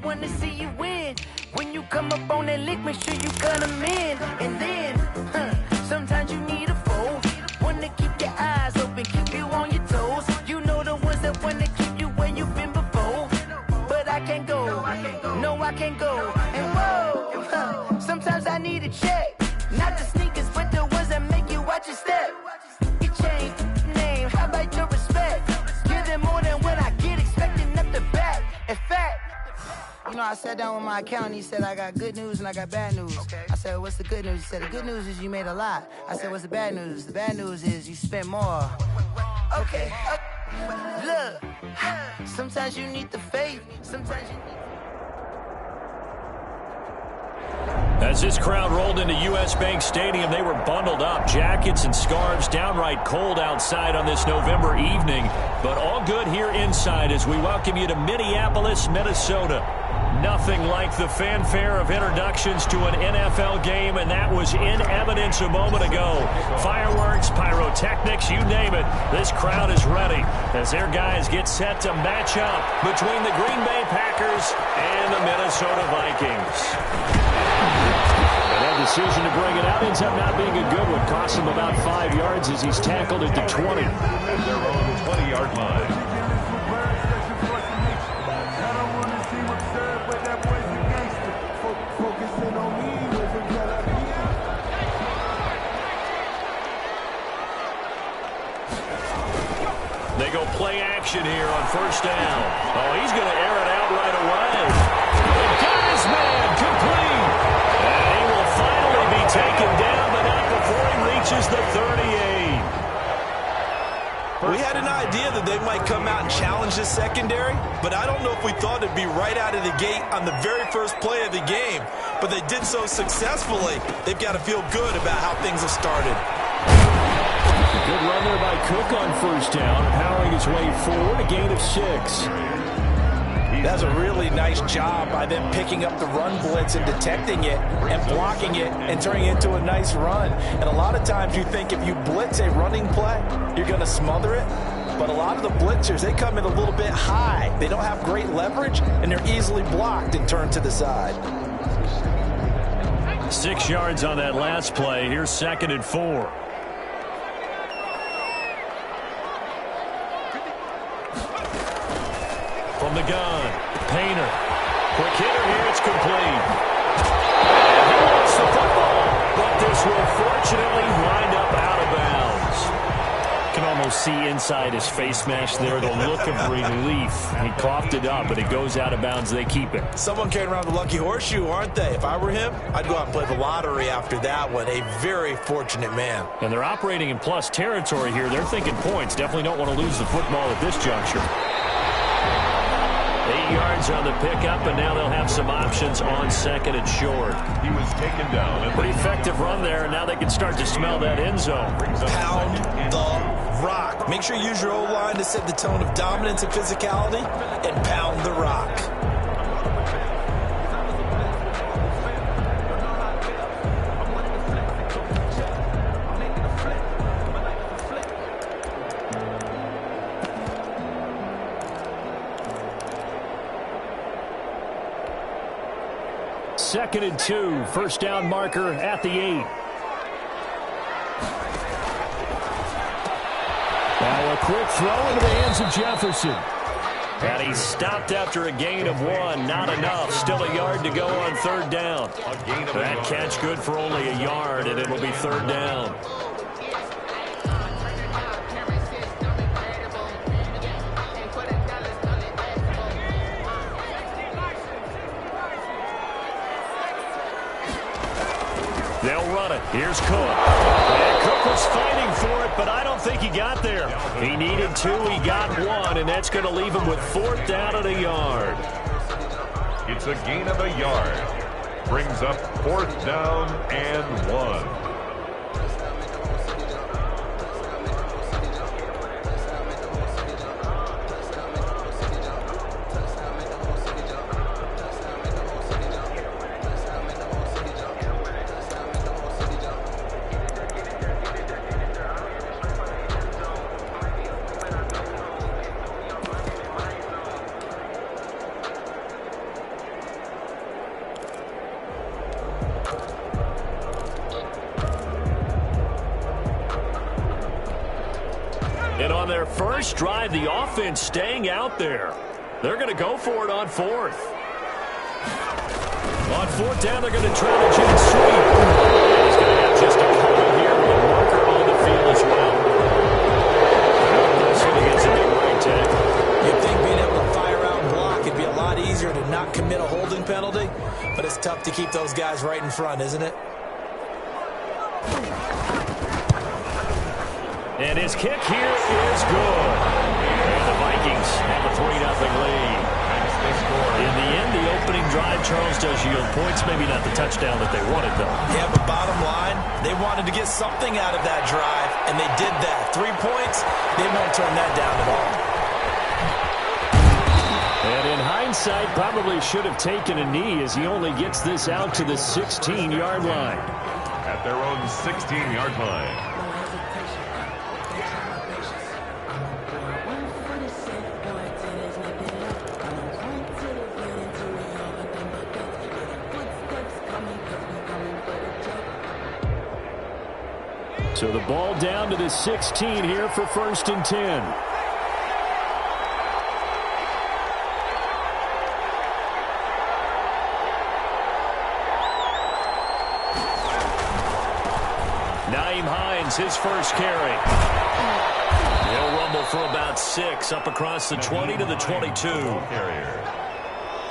wanna see you win. When you come up on that lick, make sure you cut 'em in. And then, sometimes you need a foe. One to keep your eyes open, keep you on your toes. You know the ones that wanna keep you where you've been before. But I can't go, no I can't go. And whoa, sometimes I need a check. Not the sneakers, but the ones that make you watch your step. You change name, how about your respect? Give them more than what I get, expecting up the back. In fact, you know, I sat down with my accountant. He said, I got good news and I got bad news. Okay. I said, what's the good news? He said, the good news is you made a lot. I said, what's the bad news? The bad news is you spent more. Okay. Look, sometimes you need the faith. Sometimes you need... As this crowd rolled into U.S. Bank Stadium, they were bundled up, jackets and scarves, downright cold outside on this November evening. But all good here inside as we welcome you to Minneapolis, Minnesota. Nothing like the fanfare of introductions to an NFL game, and that was in evidence a moment ago. Fireworks, pyrotechnics, you name it. This crowd is ready as their guys get set to match up between the Green Bay Packers and the Minnesota Vikings. And that decision to bring it out ends up not being a good one. Costs him about 5 yards as he's tackled at the 20. At their own 20-yard line. They go play action here on first down. Oh, he's going to air it out right away. They got his man complete. And he will finally be taken down, but not before he reaches the 38. We had an idea that they might come out and challenge this secondary, but I don't know if we thought it'd be right out of the gate on the very first play of the game. But they did so successfully, they've got to feel good about how things have started. Good run there by Cook on first down, powering his way forward, a gain of 6. That's a really nice job by them picking up the run blitz and detecting it and blocking it and turning it into a nice run. And a lot of times you think if you blitz a running play, you're going to smother it. But a lot of the blitzers, they come in a little bit high. They don't have great leverage, and they're easily blocked and turned to the side. 6 yards on that last play. Here's 2nd and 4. From the gun, Painter. Quick hitter here, it's complete. And he wants the football, but this will fortunately wind up out of bounds. You can almost see inside his face mask there the look of relief. He coughed it up, but it goes out of bounds. They keep it. Someone carrying around the lucky horseshoe, aren't they? If I were him, I'd go out and play the lottery after that one. A very fortunate man. And they're operating in plus territory here. They're thinking points. Definitely don't want to lose the football at this juncture. 8 yards on the pickup, and now they'll have some options on 2nd and short. He was taken down. Pretty effective run there, and now they can start to smell that end zone. Pound the rock. Make sure you use your O-line to set the tone of dominance and physicality, and pound the rock. Second and 2, first down marker at the 8. Now a quick throw into the hands of Jefferson. And he stopped after a gain of 1. Not enough. Still a yard to go on 3rd down. That catch good for only a yard, and it'll be 3rd down. They'll run it. Here's Cook. And Cook was fighting for it, but I don't think he got there. He needed 2. He got 1, and that's going to leave him with 4th down and a yard. It's a gain of a yard. Brings up 4th down and 1. their first drive, the offense staying out there. They're going to go for it on fourth. On fourth down, they're going to try the jet sweep. He's going to have just a couple here with a marker on the field as well. This one gets a big right tackle. You'd think being able to fire out and block, it'd be a lot easier to not commit a holding penalty, but it's tough to keep those guys right in front, isn't it? And his kick here is good. And the Vikings have a 3-0 lead. In the end, the opening drive, Charles, does yield points. Maybe not the touchdown that they wanted, though. Yeah, but bottom line, they wanted to get something out of that drive, and they did that. 3 points, they won't turn that down at all. And in hindsight, probably should have taken a knee as he only gets this out to the 16-yard line. At their own 16-yard line. So the ball down to the 16 here for 1st and 10. Nyheim Hines, his first carry. He'll rumble for about 6 up across the 20 to the 22.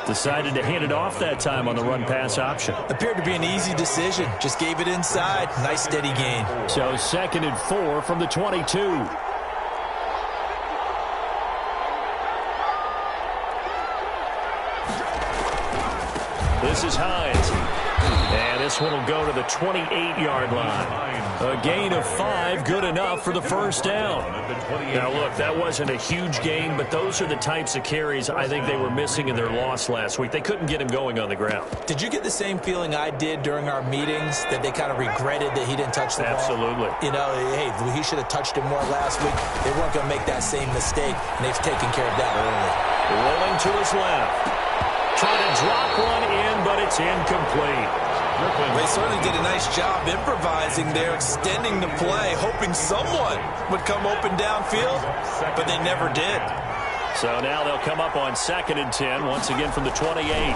Decided to hand it off that time on the run-pass option. Appeared to be an easy decision. Just gave it inside. Nice steady gain. So 2nd and 4 from the 22. This is Hines. And this one will go to the 28-yard line. A gain of 5, good enough for the first down. Now, look, that wasn't a huge gain, but those are the types of carries I think they were missing in their loss last week. They couldn't get him going on the ground. Did you get the same feeling I did during our meetings, that they kind of regretted that he didn't touch the ball? Absolutely. You know, hey, he should have touched it more last week. They weren't going to make that same mistake, and they've taken care of that early. Rolling to his left. Trying to drop one in, but it's incomplete. They certainly did a nice job improvising there, extending the play, hoping someone would come open downfield, but they never did. So now they'll come up on 2nd and 10, once again from the 28. Now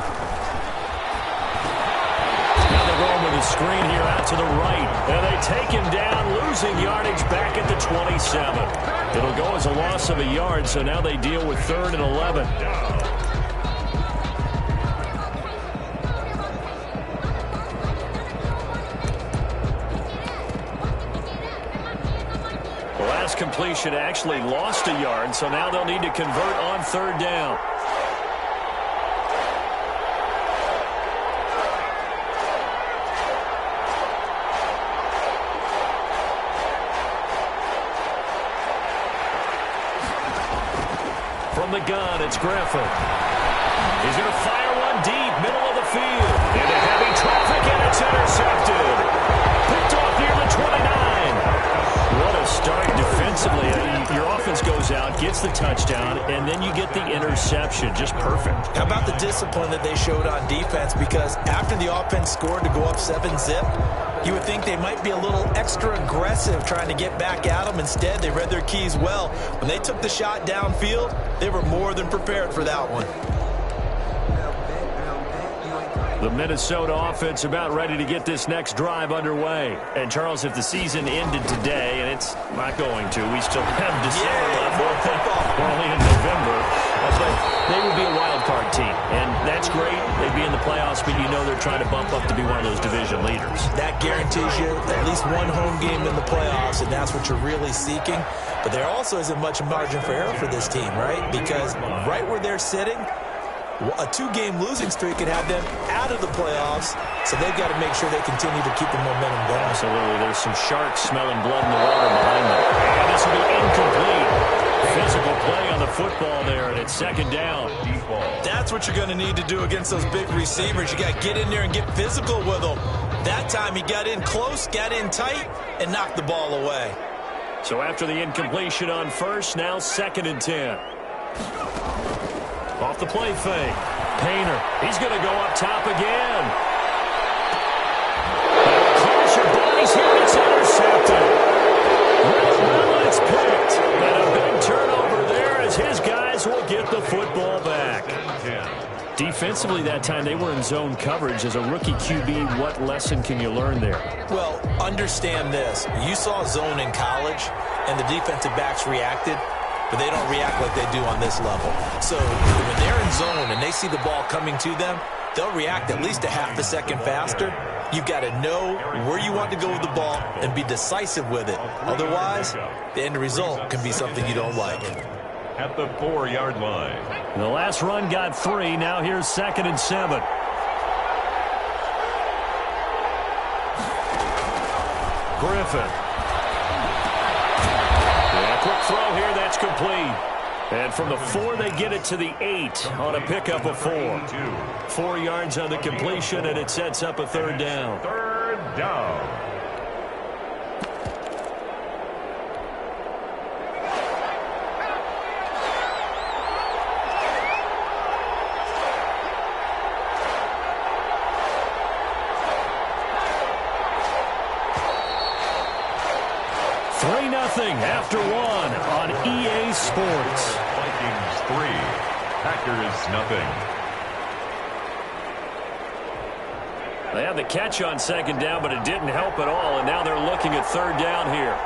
they're going with a screen here out to the right. And they take him down, losing yardage back at the 27. It'll go as a loss of a yard, so now they deal with 3rd and 11. Completion actually lost a yard, so now they'll need to convert on 3rd down. From the gun, it's Griffin. He's going to fire one deep, middle of the field. Into heavy traffic, and it's intercepted. Picked off near the 29. What a start defensively. Your offense goes out, gets the touchdown, and then you get the interception. Just perfect. How about the discipline that they showed on defense? Because after the offense scored to go up 7-zip, you would think they might be a little extra aggressive trying to get back at them. Instead, they read their keys well. When they took the shot downfield, they were more than prepared for that one. The Minnesota offense about ready to get this next drive underway. And, Charles, if the season ended today, and it's not going to, we still have December left. We're only in November. But they would be a wild card team. And that's great. They'd be in the playoffs, but you know they're trying to bump up to be one of those division leaders. That guarantees you at least one home game in the playoffs, and that's what you're really seeking. But there also isn't much margin for error for this team, right? Because right where they're sitting, a 2-game losing streak could have them out of the playoffs, so they've got to make sure they continue to keep the momentum going. Absolutely. There's some sharks smelling blood in the water behind them. And this will be incomplete. Physical play on the football there, and it's 2nd down. That's what you're going to need to do against those big receivers. You got to get in there and get physical with them. That time he got in close, got in tight, and knocked the ball away. So after the incompletion on 1st, now 2nd and 10. Off the play fake. Painter. He's going to go up top again. Clash of bodies here. It's intercepted. Well, it's picked. And a big as his guys will get the football back. Defensively that time, they were in zone coverage. As a rookie QB, what lesson can you learn there? Well, understand this. You saw zone in college, and the defensive backs reacted, but they don't react like they do on this level. So when they're in zone and they see the ball coming to them, they'll react at least a half a second faster. You've got to know where you want to go with the ball and be decisive with it. Otherwise, the end result can be something you don't like. At the 4-yard line. The last run got 3. Now here's 2nd and 7. Griffin. Yeah, quick throw here. That's complete. And from the 4, they get it to the 8 on a pickup of 4. 4 yards on the completion, and it sets up a 3rd down. 3rd down. After 1 on EA Sports. Vikings 3, Packers nothing. They had the catch on 2nd down, but it didn't help at all, and now they're looking at 3rd down here.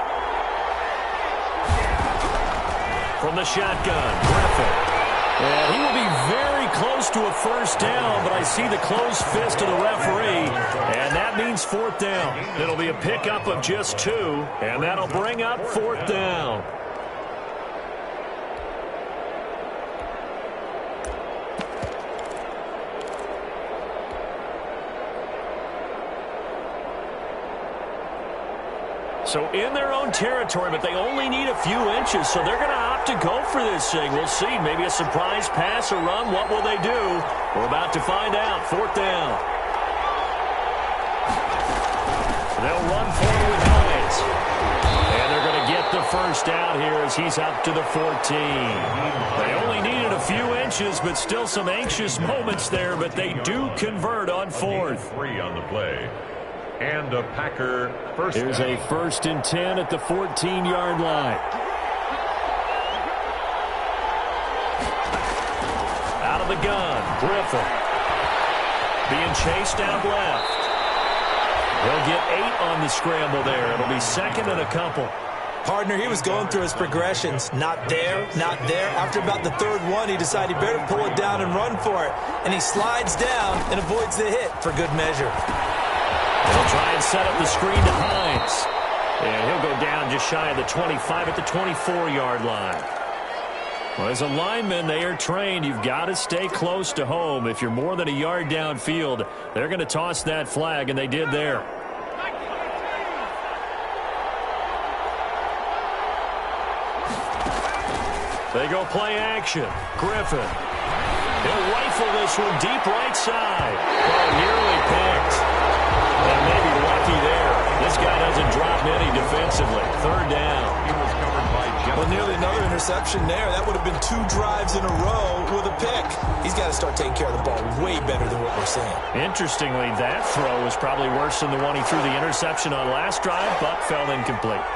From the shotgun, Griffin. And he will be very close to a 1st down, but I see the closed fist of the referee, and that means 4th down. It'll be a pickup of just 2, and that'll bring up 4th down. So in their own territory, but they only need a few inches, so they're going to opt to go for this thing. We'll see. Maybe a surprise pass or run. What will they do? We're about to find out. 4th down. They'll run forward with Hines. And they're going to get the 1st down here as he's up to the 14. They only needed a few inches, but still some anxious moments there, but they do convert on 4th. 3 on the play. And a Packer 1st down. Here's a 1st and 10 at the 14-yard line. Out of the gun, Griffin. Being chased out left. They'll get 8 on the scramble there. It'll be 2nd and a couple. Partner, he was going through his progressions. Not there, not there. After about the 3rd one, he decided he better pull it down and run for it. And he slides down and avoids the hit for good measure. They'll try and set up the screen to Hines. And he'll go down just shy of the 25 at the 24-yard line. Well, as a lineman, they are trained. You've got to stay close to home. If you're more than a yard downfield, they're going to toss that flag, and they did there. They go play action. Griffin. He'll rifle this one deep right side. Oh, nearly picked. And maybe lucky there. This guy doesn't drop any defensively. 3rd down. He was covered by Jeff. Well, nearly another interception there. That would have been 2 drives in a row with a pick. He's got to start taking care of the ball way better than what we're seeing. Interestingly, that throw was probably worse than the one he threw the interception on last drive, but fell incomplete.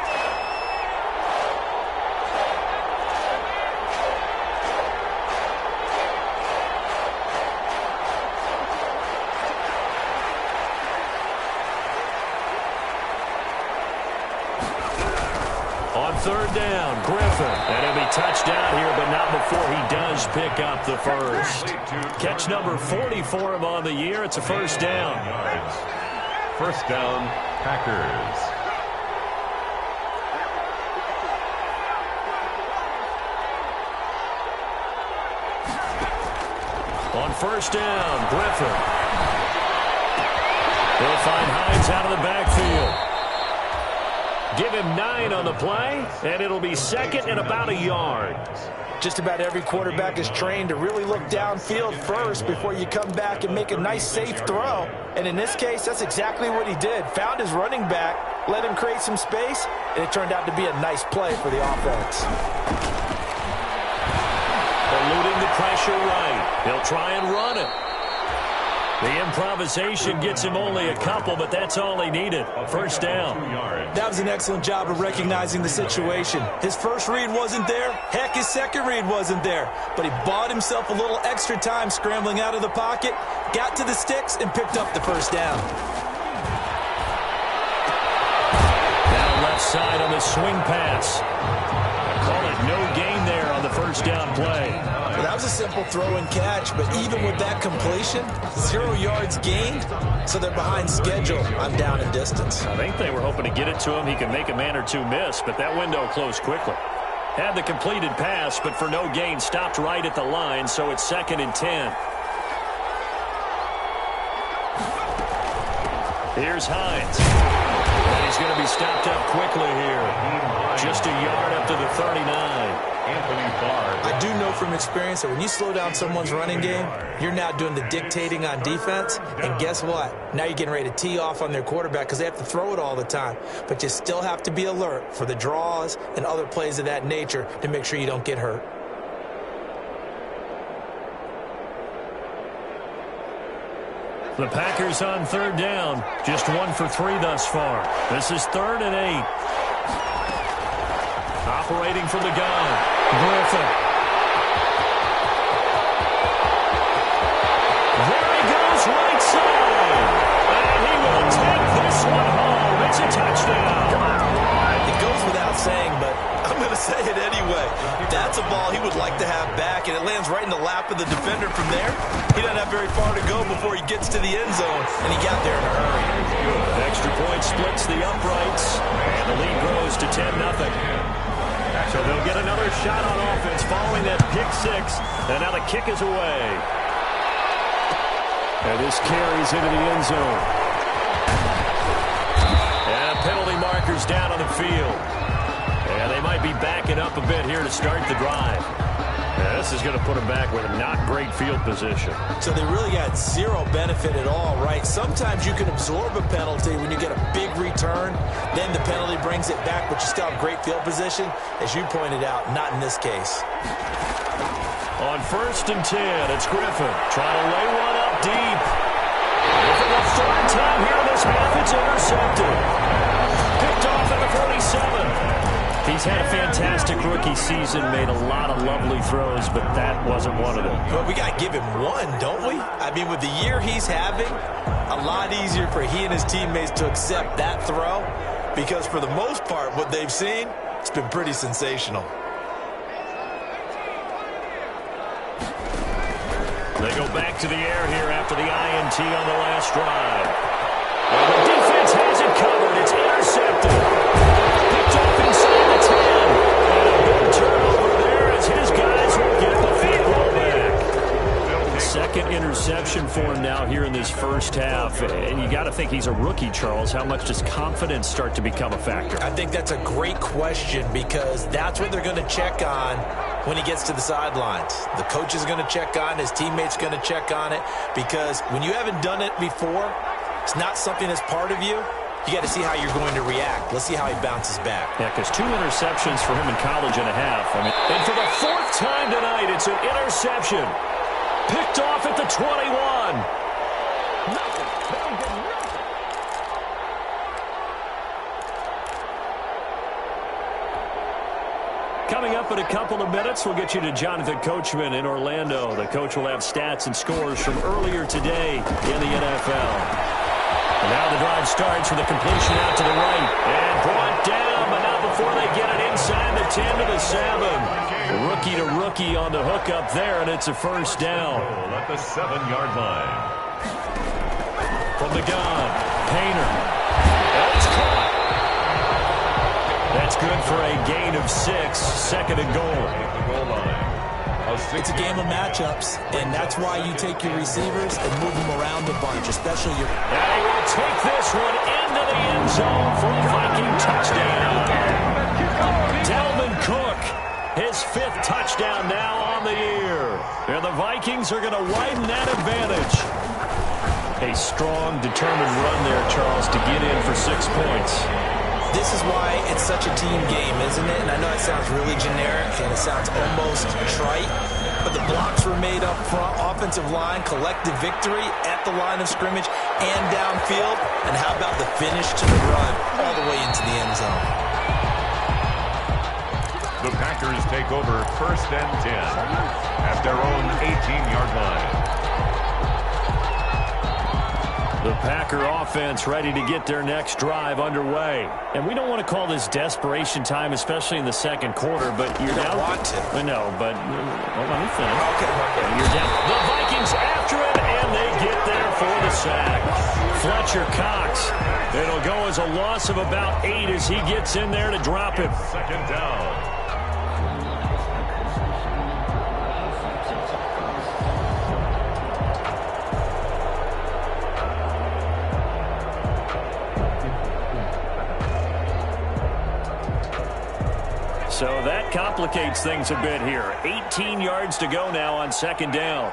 On 3rd down, Griffin. And he'll be touched down here, but not before he does pick up the 1st. Catch number 40 for him on the year. It's a 1st down. 1st down, Packers. On 1st down, Griffin. They'll find Hines out of the backfield. Give him 9 on the play, and it'll be 2nd and about a yard. Just about every quarterback is trained to really look downfield first before you come back and make a nice, safe throw. And in this case, that's exactly what he did. Found his running back, let him create some space, and it turned out to be a nice play for the offense. Eluding the pressure right. He'll try and run it. The improvisation gets him only a couple, but that's all he needed. First down. That was an excellent job of recognizing the situation. His first read wasn't there. Heck, his second read wasn't there. But he bought himself a little extra time scrambling out of the pocket, got to the sticks, and picked up the first down. Down left side on the swing pass. Call it no gain there on the first down play. Well, that was a simple throw and catch, but even with that completion, 0 yards gained, so they're behind schedule on down and distance. I think they were hoping to get it to him. He could make a man or two miss, but that window closed quickly. Had the completed pass, but for no gain, stopped right at the line, so it's 2nd and 10. Here's Hines. And he's going to be stopped up quickly here. Just a yard up to the 39. I do know from experience that when you slow down someone's running game, you're now doing the dictating on defense. And guess what? Now you're getting ready to tee off on their quarterback because they have to throw it all the time. But you still have to be alert for the draws and other plays of that nature to make sure you don't get hurt. The Packers on 3rd down. Just 1 for 3 thus far. This is 3rd and 8. Operating from the gun, Griffin. There he goes, right side. And he will take this one home. It's a touchdown. It goes without saying, but I'm going to say it anyway. That's a ball he would like to have back, and it lands right in the lap of the defender from there. He doesn't have very far to go before he gets to the end zone, and he got there in a hurry. Extra point splits the uprights, and the lead grows to 10-0. So they'll get another shot on offense following that pick six. And now the kick is away. And this carries into the end zone. And penalty markers down on the field. And they might be backing up a bit here to start the drive. And this is going to put them back with a not great field position. So they really got zero benefit at all, right? Sometimes you can absorb a penalty when you get a big return. Then the penalty brings it back, but you still have great field position. As you pointed out, not in this case. On 1st and 10, it's Griffin trying to lay one up deep. And for the 3rd time here in this half, it's intercepted. Picked off at the 47. He's had a fantastic rookie season, made a lot of lovely throws, but that wasn't one of them. But we got to give him one, don't we? I mean, with the year he's having, a lot easier for he and his teammates to accept that throw because for the most part, what they've seen, it's been pretty sensational. They go back to the air here after the INT on the last drive. And the defense has it covered. It's intercepted. Picked off inside the 10. And a big turnover there as his guys will get the football back. Second interception for him now here in this first half. And you got to think he's a rookie, Charles. How much does confidence start to become a factor? I think that's a great question because that's what they're going to check on when he gets to the sidelines. The coach is going to check on it. His teammates going to check on it because when you haven't done it before, it's not something that's part of you. You got to see how you're going to react. Let's see how he bounces back. Yeah, because 2 interceptions for him in college and a half. And for the 4th time tonight, it's an interception. Picked off at the 21. Coming up in a couple of minutes, we'll get you to Jonathan Coachman in Orlando. The coach will have stats and scores from earlier today in the NFL. And now the drive starts with a completion out to the right. And brought down, but not before they get it inside the 10 to the 7. Rookie to rookie on the hook up there, and it's a first down. At the 7-yard line. From the gun, Painter. That's caught. That's good for a gain of 6, 2nd and goal. It's a game of matchups, and that's why you take your receivers and move them around a bunch, especially your... And he will take this one into the end zone for a Viking touchdown. Dalvin Cook, his 5th touchdown now on the year. And the Vikings are going to widen that advantage. A strong, determined run there, Charles, to get in for 6 points. This is why it's such a team game, isn't it? And I know it sounds really generic and it sounds almost trite, but when you have a but the blocks were made up front. Offensive line, collective victory at the line of scrimmage and downfield. And how about the finish to the run all the way into the end zone? The Packers take over 1st and 10 at their own 18-yard line. The Packer offense ready to get their next drive underway. And we don't want to call this desperation time, especially in the second quarter, but you're down. Want to. I know, but let me finish. Okay. You're down. The Vikings after it, and they get there for the sack. Fletcher Cox. It'll go as a loss of about 8 as he gets in there to drop it. 2nd down. So that complicates things a bit here. 18 yards to go now on 2nd down.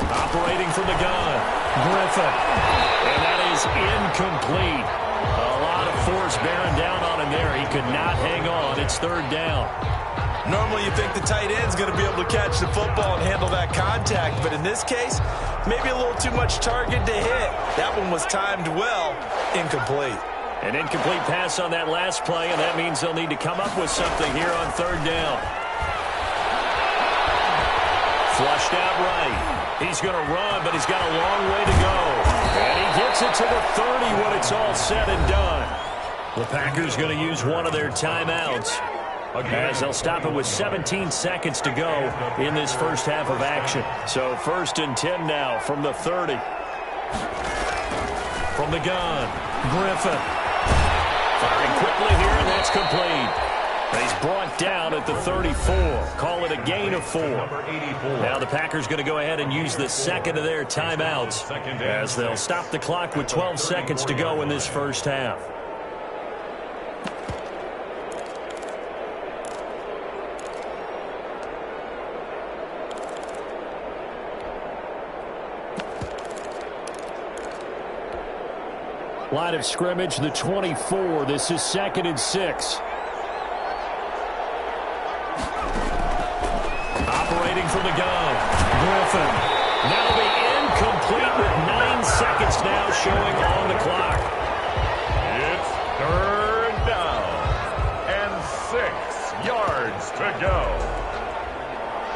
Operating from the gun, Griffin. And that is incomplete. A lot of force bearing down on him there. He could not hang on. It's 3rd down. Normally you think the tight end's going to be able to catch the football and handle that contact, but in this case, maybe a little too much target to hit. That one was timed well. Incomplete. An incomplete pass on that last play, and that means they'll need to come up with something here on 3rd down. Flushed out right. He's going to run, but he's got a long way to go. And he gets it to the 30 when it's all said and done. The Packers going to use one of their timeouts, as they'll stop it with 17 seconds to go in this first half of action. So 1st and 10 now from the 30. From the gun, Griffin. Firing quickly here, and that's complete. He's brought down at the 34. Call it a gain of 4. Now the Packers going to go ahead and use the second of their timeouts, as they'll stop the clock with 12 seconds to go in this first half. Line of scrimmage, the 24. This is 2nd and 6. Operating from the gun, Griffin. That'll be incomplete with 9 seconds now showing on the clock. It's 3rd down and 6 yards to go.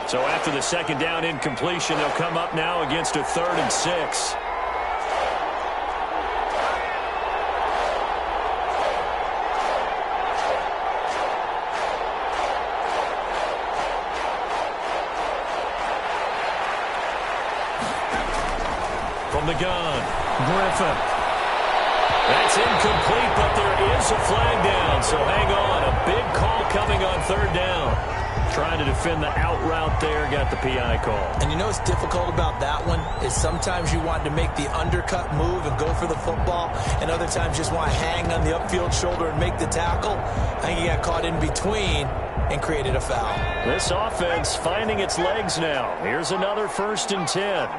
So after the 2nd down incompletion, they'll come up now against a 3rd and 6. From the gun, Griffin. That's incomplete, but there is a flag down, so hang on. A big call coming on 3rd down. Trying to defend the out route there, got the PI call. And you know what's difficult about that one is sometimes you want to make the undercut move and go for the football, and other times you just want to hang on the upfield shoulder and make the tackle. I think he got caught in between and created a foul. This offense finding its legs now. Here's another 1st and 10.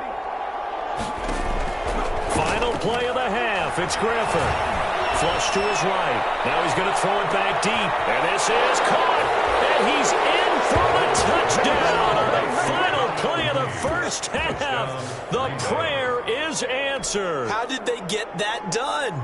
Final play of the half. It's Griffin. Flush to his right. Now he's going to throw it back deep. And this is caught. And he's in for the touchdown on the final play of the first half. The prayer is answered. How did they get that done?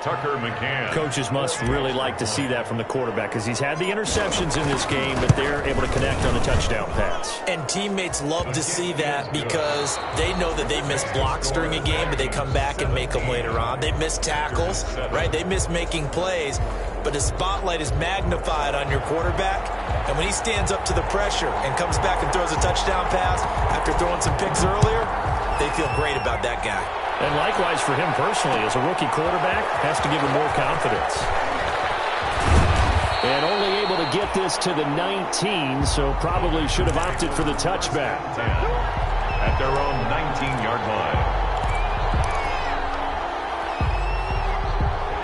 Tucker McCann. Coaches must really like to see that from the quarterback, because he's had the interceptions in this game, but they're able to connect on the touchdown pass. And teammates love to see that because they know that they miss blocks during a game, but they come back and make them later on. They miss tackles, right? They miss making plays, but the spotlight is magnified on your quarterback. And when he stands up to the pressure and comes back and throws a touchdown pass after throwing some picks earlier, they feel great about that guy. And likewise for him personally, as a rookie quarterback, has to give him more confidence. And only able to get this to the 19, so probably should have opted for the touchback. At their own 19-yard line.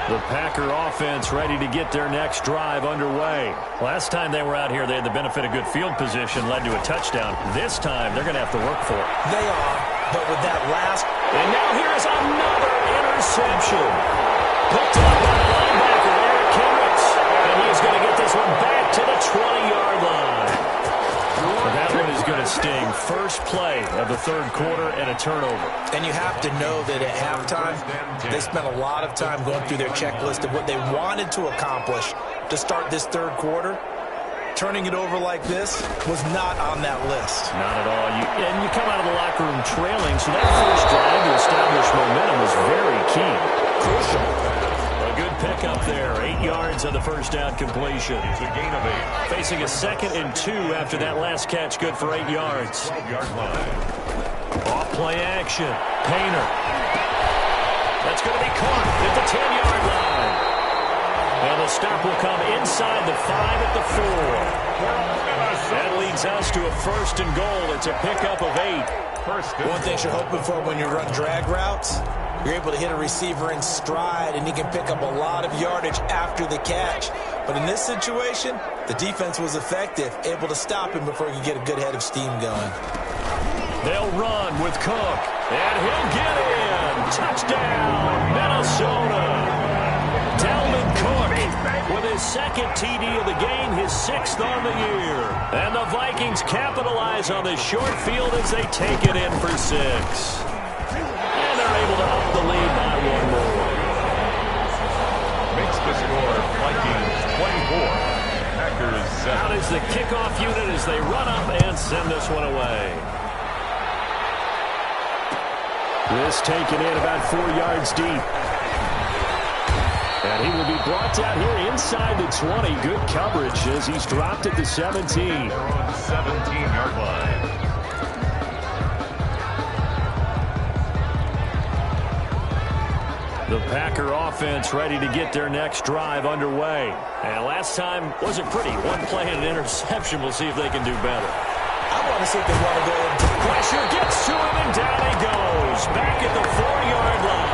The Packer offense ready to get their next drive underway. Last time they were out here, they had the benefit of good field position, led to a touchdown. This time, they're going to have to work for it. They are, but with that last... And now here is another interception. Picked up by the linebacker, Eric Kendricks. And he's going to get this one back to the 20-yard line. But that one is going to sting. First play of the third quarter and a turnover. And you have to know that at halftime, they spent a lot of time going through their checklist of what they wanted to accomplish to start this third quarter. Turning it over like this was not on that list. Not at all. And you come out of the locker room trailing, so that first drive to establish momentum was very key. Crucial. A good pickup there. 8 yards on the first down completion. It's a gain of 8. Facing a 2nd and 2 after that last catch. Good for 8 yards. 12-yard line. Off play action. Painter. That's going to be caught at the 10-yard line. And the stop will come inside the 5 at the 4. That leads us to a 1st and goal. It's a pickup of 8. One thing you're hoping for when you run drag routes, you're able to hit a receiver in stride, and he can pick up a lot of yardage after the catch. But in this situation, the defense was effective, able to stop him before he could get a good head of steam going. They'll run with Cook, and he'll get in. Touchdown, Minnesota. Dalvin Cook with his 2nd TD of the game, his 6th on the year. And the Vikings capitalize on this short field as they take it in for 6. And they're able to up the lead by 1 more. Makes the score Vikings 24, Packers 7. Out is the kickoff unit as they run up and send this one away. This taken in about 4 yards deep. And he will be brought down here inside the 20. Good coverage as he's dropped at the 17. They're on the 17-yard line. The Packer offense ready to get their next drive underway. And last time wasn't pretty. One play and an interception. We'll see if they can do better. I want to see if they want to go into Pressure gets to him, and down he goes. Back at the 4-yard line.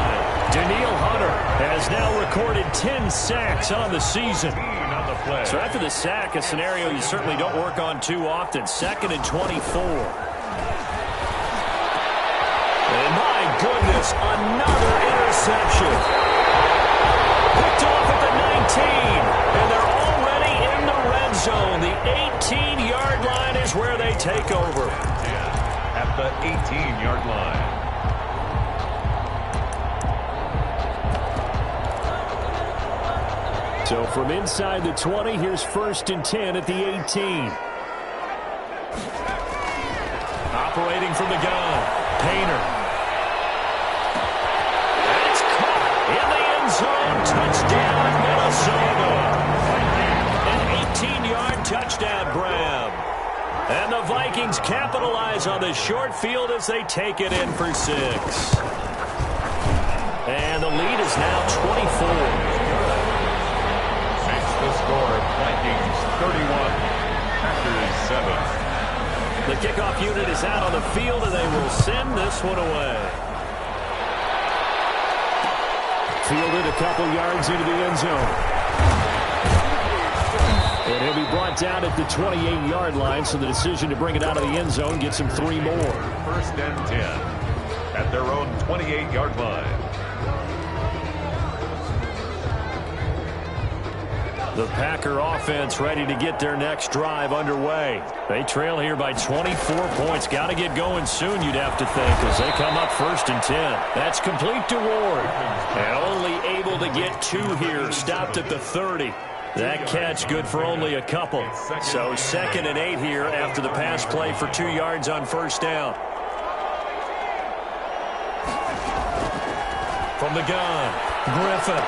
Danielle Hunter has now recorded 10 sacks on the season. On the play. So after the sack, a scenario you certainly don't work on too often. 2nd and 24. And my goodness, another interception. Picked off at the 19. And they're already in the red zone. The 18-yard line is where they take over. At the 18-yard line. So from inside the 20, here's 1st and 10 at the 18. Operating from the gun, Painter. And it's caught in the end zone. Touchdown, Minnesota. An 18-yard touchdown grab. And the Vikings capitalize on the short field as they take it in for 6. And the lead is now 24. The score, Vikings 31, Packers 7. The kickoff unit is out on the field, and they will send this one away. Fielded a couple yards into the end zone. And he'll be brought down at the 28-yard line, so the decision to bring it out of the end zone gets him 3 more. 1st and 10 at their own 28-yard line. The Packer offense ready to get their next drive underway. They trail here by 24 points. Got to get going soon, you'd have to think, as they come up 1st and 10. That's complete to Ward. And only able to get 2 here. Stopped at the 30. That catch good for only a couple. So 2nd and 8 here after the pass play for 2 yards on 1st down. From the gun, Griffin.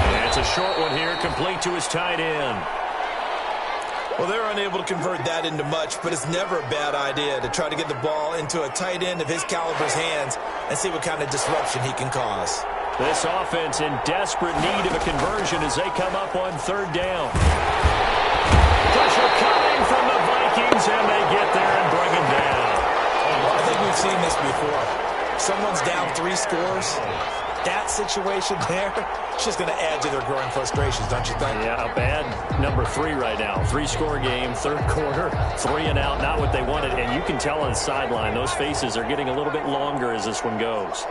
And it's a short one here, complete to his tight end. Well, they're unable to convert that into much, but it's never a bad idea to try to get the ball into a tight end of his caliber's hands and see what kind of disruption he can cause. This offense in desperate need of a conversion as they come up on 3rd down. Pressure coming from the Vikings, and they get there and bring him down. I think we've seen this before. Someone's down 3 scores. That situation there, it's just going to add to their growing frustrations, don't you think? Yeah, a bad number 3 right now. 3-score game, 3rd quarter, 3 and out, not what they wanted. And you can tell on the sideline, those faces are getting a little bit longer as this one goes.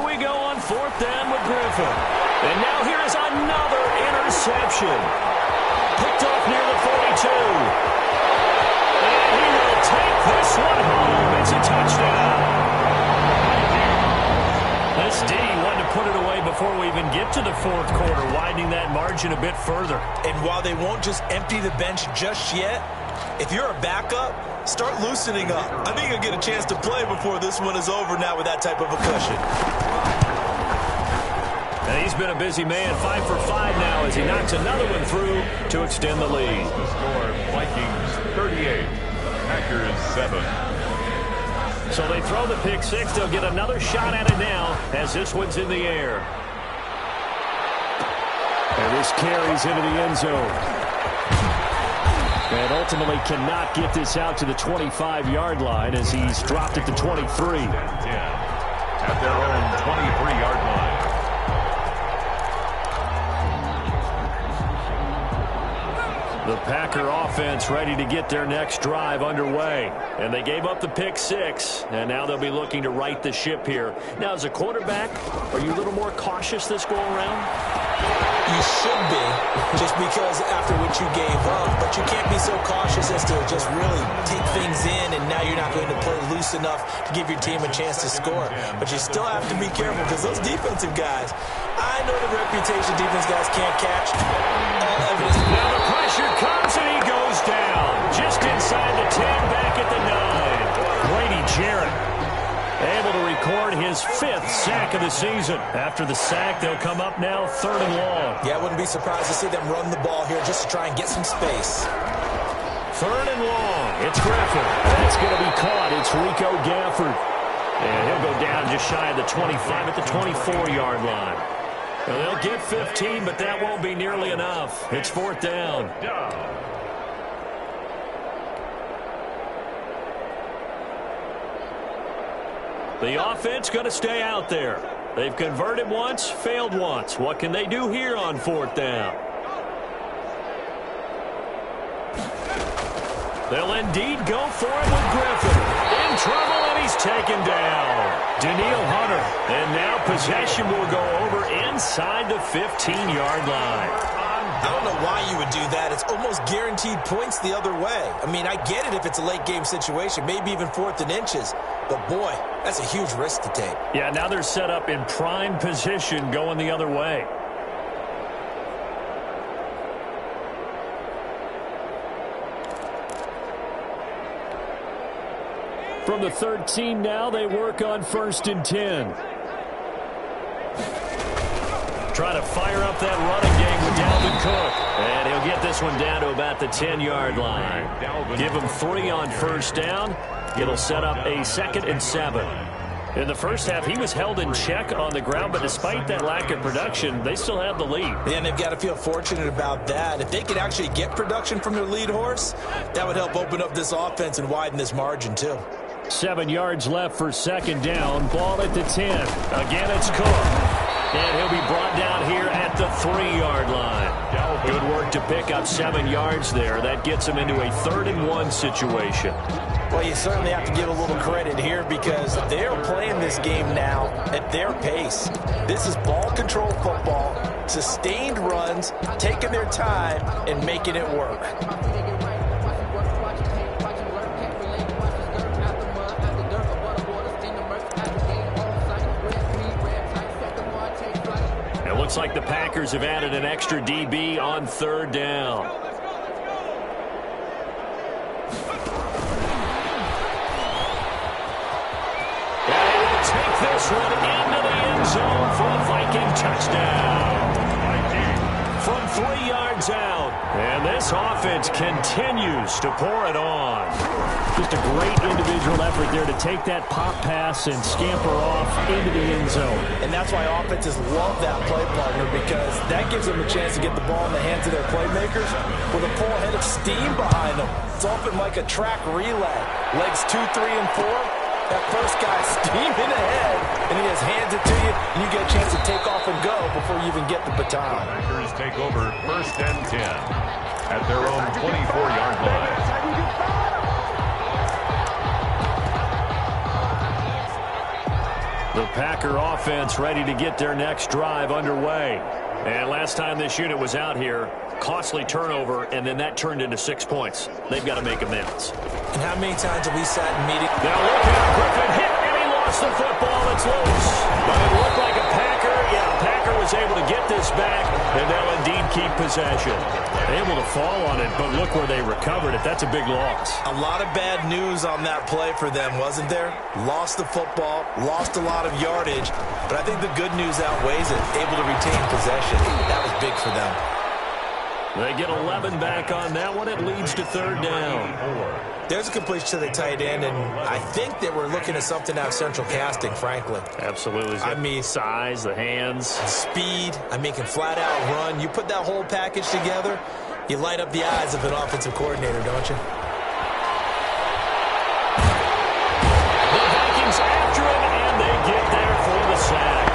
we go on 4th down with Griffin. And now here is another interception. Picked off near the 42. And he will take this one home. It's a touchdown. This D wanted to put it away before we even get to the 4th quarter, widening that margin a bit further. And while they won't just empty the bench just yet, if you're a backup, start loosening up. I think you'll get a chance to play before this one is over now with that type of a cushion. And he's been a busy man, 5 for 5 now as he knocks another one through to extend the lead. The score, Vikings 38, Packers 7. So they throw the pick six. They'll get another shot at it now as this one's in the air. And this carries into the end zone. And ultimately cannot get this out to the 25-yard line as he's dropped it to 23. At their own 23-yard line. The Packer offense ready to get their next drive underway. And they gave up the pick six, and now they'll be looking to right the ship here. Now, as a quarterback, are you a little more cautious this go-around? You should be, just because after what you gave up. But you can't be so cautious as to just really take things in, and now you're not going to play loose enough to give your team a chance to score. But you still have to be careful because those defensive guys, I know the reputation defense guys can't catch. All evidence. Now the pressure comes, and he goes down. Just inside the 10, back at the 9. Grady Jarrett able to record his 5th sack of the season. After the sack, they'll come up now 3rd and long. Yeah, I wouldn't be surprised to see them run the ball here just to try and get some space. 3rd and long. It's Griffin. That's going to be caught. It's Rico Gafford. And he'll go down just shy of the 25 at the 24-yard line. Well, they'll get 15, but that won't be nearly enough. It's 4th down. The offense going to stay out there. They've converted once, failed once. What can they do here on 4th down? They'll indeed go for it with Griffin. In trouble, and he's taken down. Danielle Hunter. And now possession will go over inside the 15-yard line. I don't know why you would do that. It's almost guaranteed points the other way. I mean, I get it if it's a late-game situation, maybe even 4th and inches. But, boy, that's a huge risk to take. Yeah, now they're set up in prime position going the other way. From the 13 now, they work on 1st and 10. Try to fire up that running game with Dalvin Cook. And he'll get this one down to about the 10-yard line. Give him 3 on 1st down. It'll set up a 2nd and 7. In the first half, he was held in check on the ground, but despite that lack of production, they still have the lead. Yeah, and they've got to feel fortunate about that. If they could actually get production from their lead horse, that would help open up this offense and widen this margin, too. 7 yards left for 2nd down. Ball at the 10. Again, it's Cook. And he'll be brought down here at the 3-yard line. Good work to pick up 7 yards there. That gets him into a 3rd and 1 situation. Well, you certainly have to give a little credit here because they're playing this game now at their pace. This is ball control football, sustained runs, taking their time, and making it work. It looks like the Packers have added an extra DB on 3rd down. This one into the end zone for a Viking touchdown. From 3 yards out. And this offense continues to pour it on. Just a great individual effort there to take that pop pass and scamper off into the end zone. And that's why offenses love that play partner, because that gives them a chance to get the ball in the hands of their playmakers with a full head of steam behind them. It's often like a track relay. Legs 2, 3, and 4. That first guy steaming ahead, and he just hands it to you, and you get a chance to take off and go before you even get the baton. Packers take over 1st and 10 at their own 24-yard line. The Packer offense ready to get their next drive underway. And last time this unit was out here, costly turnover, and then that turned into 6 points. They've got to make amends. And how many times have we sat in meetings? Now look out, Griffin hit, and he lost the football. It's loose. But it looked like a Packer. Yeah, Packer was able to get this back, and they'll indeed keep possession. Able to fall on it, but look where they recovered it. That's a big loss. A lot of bad news on that play for them, wasn't there? Lost the football, lost a lot of yardage, but I think the good news outweighs it. Able to retain possession. That was big for them. They get 11 back on that one. It leads to third down. There's a completion to the tight end, and I think that we're looking at something out of central casting, frankly. Absolutely. I mean, size, the hands. Speed, can flat out run. You put that whole package together, you light up the eyes of an offensive coordinator, don't you? The Vikings after him, and they get there for the sack.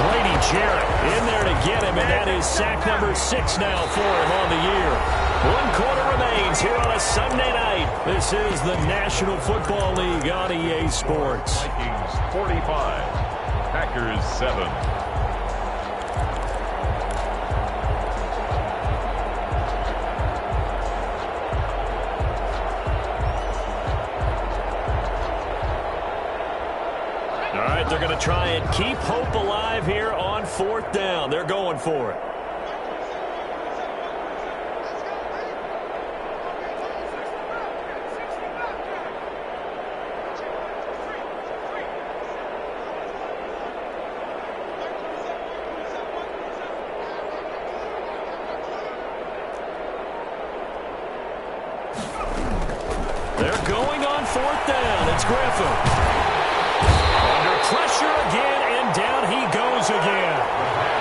Grady Jarrett in there to get him, and that is sack number 6 now for him on the year. 1 quarter remains here on a Sunday night. This is the National Football League on EA Sports. Vikings 45, Packers 7. All right, they're going to try and keep hope alive here on 4th down. They're going for it. They're going on 4th down. It's Griffin. Under pressure again, and down he goes again.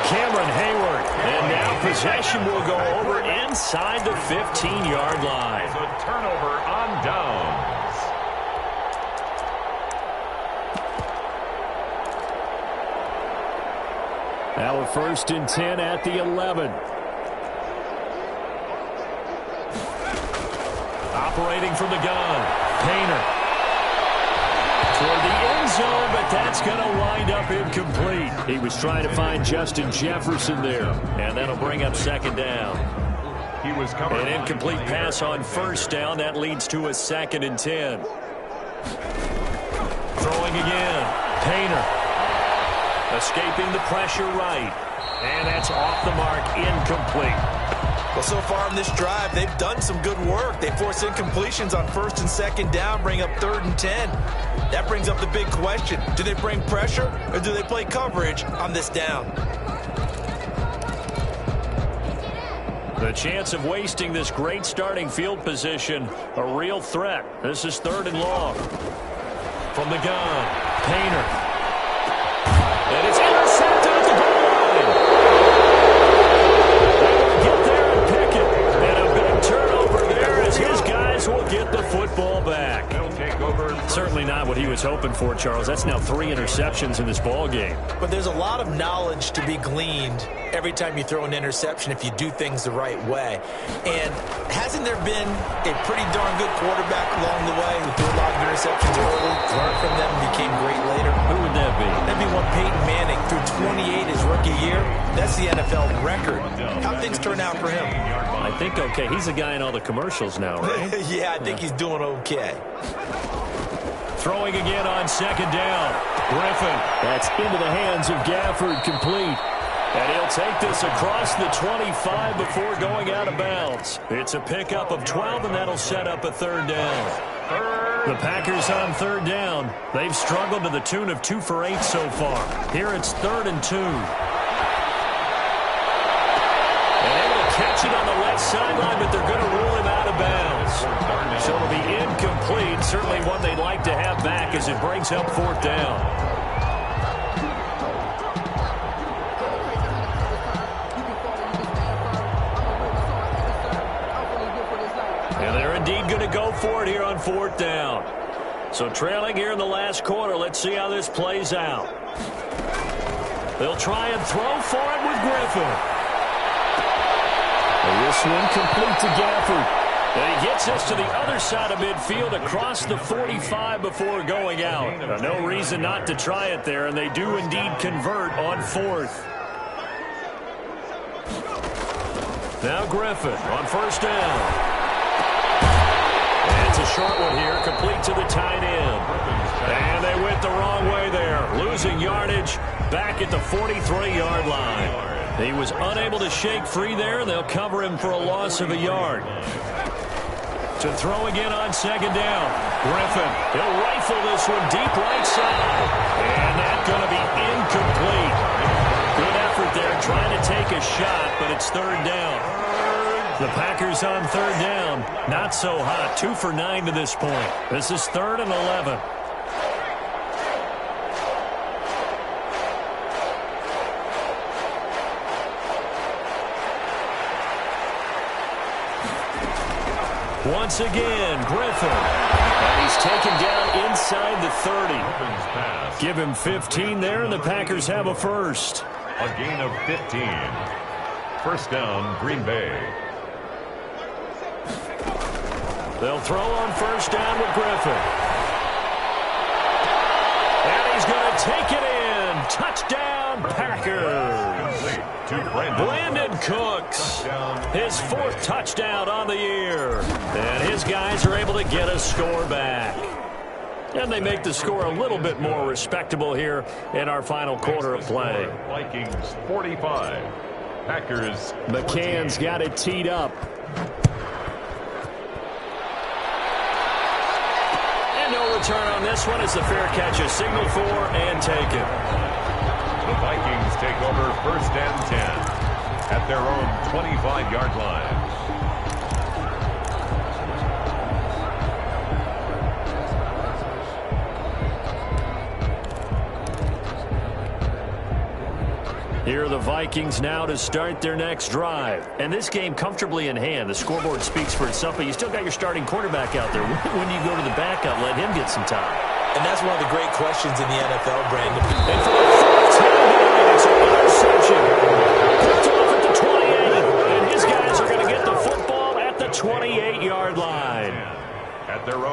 Cameron Hayward. And now possession will go over inside the 15-yard line. It's a turnover on downs. Now a 1st and 10 at the 11. Operating from the gun, Painter. Toward the end zone, but that's going to wind up incomplete. He was trying to find Justin Jefferson there, and that'll bring up 2nd down. He was covered. An incomplete pass on 1st down. That leads to a 2nd and 10. Throwing again, Painter. Escaping the pressure right, and that's off the mark, incomplete. Well, so far in this drive, they've done some good work. They force incompletions on 1st and 2nd down, bring up 3rd and 10. That brings up the big question. Do they bring pressure, or do they play coverage on this down? The chance of wasting this great starting field position, a real threat. This is 3rd and long. From the gun, Painter. And it's intercepted at the goal line. Get there and pick it. And a big turnover there as his guys will get the football back. Certainly not what he was hoping for, Charles. That's now 3 interceptions in this ball game. But there's a lot of knowledge to be gleaned every time you throw an interception if you do things the right way. And hasn't there been a pretty darn good quarterback along the way who threw a lot of interceptions early, learned from them, and became great later? Who would that be? That'd be one Peyton Manning threw 28 his rookie year. That's the NFL record. How'd things turn out for him? I think okay. He's a guy in all the commercials now, right? Yeah, I think he's doing okay. Throwing again on 2nd down. Griffin. That's into the hands of Gafford, complete. And he'll take this across the 25 before going out of bounds. It's a pickup of 12, and that'll set up a 3rd down. The Packers on 3rd down. They've struggled to the tune of 2 for 8 so far. Here it's 3rd and 2. And able to catch it on the left sideline, but they're going to rule him out of bounds. So it'll be incomplete. Certainly one they'd like to have back as it brings up 4th down. And they're indeed going to go for it here on 4th down. So trailing here in the last quarter. Let's see how this plays out. They'll try and throw for it with Griffin. And this one complete to Gafford. And he gets us to the other side of midfield across the 45 before going out. No reason not to try it there, and they do indeed convert on 4th. Now Griffin on 1st down. And it's a short one here, complete to the tight end. And they went the wrong way there, losing yardage back at the 43-yard line. He was unable to shake free there, and they'll cover him for a loss of a yard. To throw again on 2nd down. Griffin, he'll rifle this one deep right side. And that's going to be incomplete. Good effort there trying to take a shot, but it's 3rd down. The Packers on 3rd down. Not so hot. 2 for 9 to this point. This is 3rd and 11. Once again, Griffin. And he's taken down inside the 30. Give him 15 there, and the Packers have a first. A gain of 15. 1st down, Green Bay. They'll throw on 1st down with Griffin. And he's going to take it in. Touchdown, Packers. Brandon Cooks, his 4th touchdown on the year. And his guys are able to get a score back. And they make the score a little bit more respectable here in our final quarter of play. Vikings 45. Packers. McCann's got it teed up. And no return on this one as the fair catch is signaled for and taken. The Vikings take over 1st and 10 at their own 25-yard line. Here are the Vikings now to start their next drive. And this game comfortably in hand. The scoreboard speaks for itself, but you still got your starting quarterback out there. When do you go to the backup, let him get some time? And that's one of the great questions in the NFL, Brandon. And for the first time, it's an interception. Picked off at the 28. And his guys are going to get the football at the 28-yard line.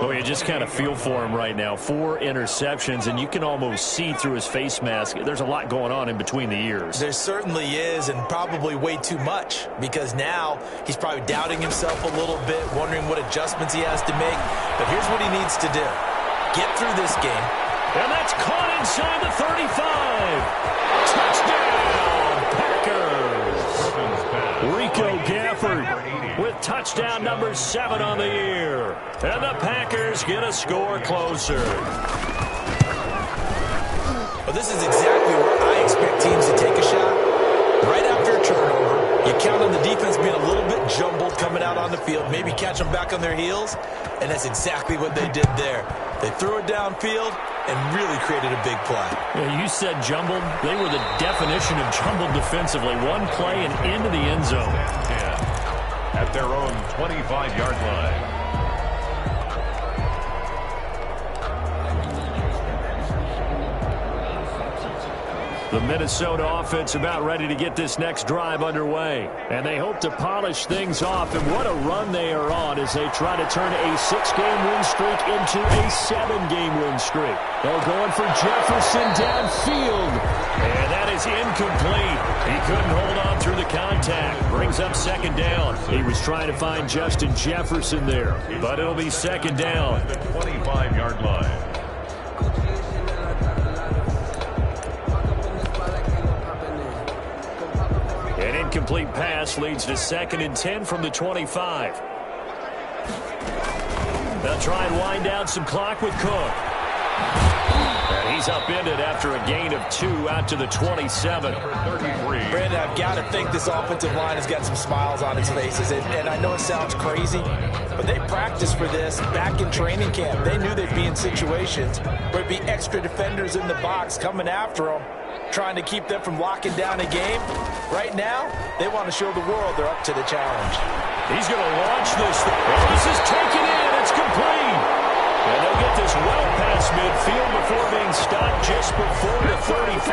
Oh, you just kind of feel for him right now. 4 interceptions, and you can almost see through his face mask. There's a lot going on in between the ears. There certainly is, and probably way too much, because now he's probably doubting himself a little bit, wondering what adjustments he has to make. But here's what he needs to do. Get through this game. And that's caught inside the 35. Touchdown, Packers. Rico Gafford with touchdown number 7 on the year. And the Packers get a score closer. Well, this is exactly where I expect teams to take a shot. Right after a turnover, you count on the defense being a little bit jumbled coming out on the field, maybe catch them back on their heels, and that's exactly what they did there. They threw it downfield and really created a big play. Yeah, you said jumbled. They were the definition of jumbled defensively. One play and into the end zone. At their own 25-yard line. The Minnesota offense about ready to get this next drive underway. And they hope to polish things off. And what a run they are on as they try to turn a 6-game win streak into a 7-game win streak. They're going for Jefferson downfield. And that is incomplete. He couldn't hold on through the contact. Brings up 2nd down. He was trying to find Justin Jefferson there. But it'll be 2nd down. The 25-yard line. An incomplete pass leads to 2nd and 10 from the 25. They'll try and wind down some clock with Cook. And he's upended after a gain of 2 out to the 27. Brandon, I've got to think this offensive line has got some smiles on its faces. And I know it sounds crazy, but they practiced for this back in training camp. They knew they'd be in situations where it'd be extra defenders in the box coming after them, trying to keep them from locking down a game. Right now, they want to show the world they're up to the challenge. He's going to launch this. Oh, this is taken in. It's complete. And they'll get this well past midfield before being stopped just before the 35.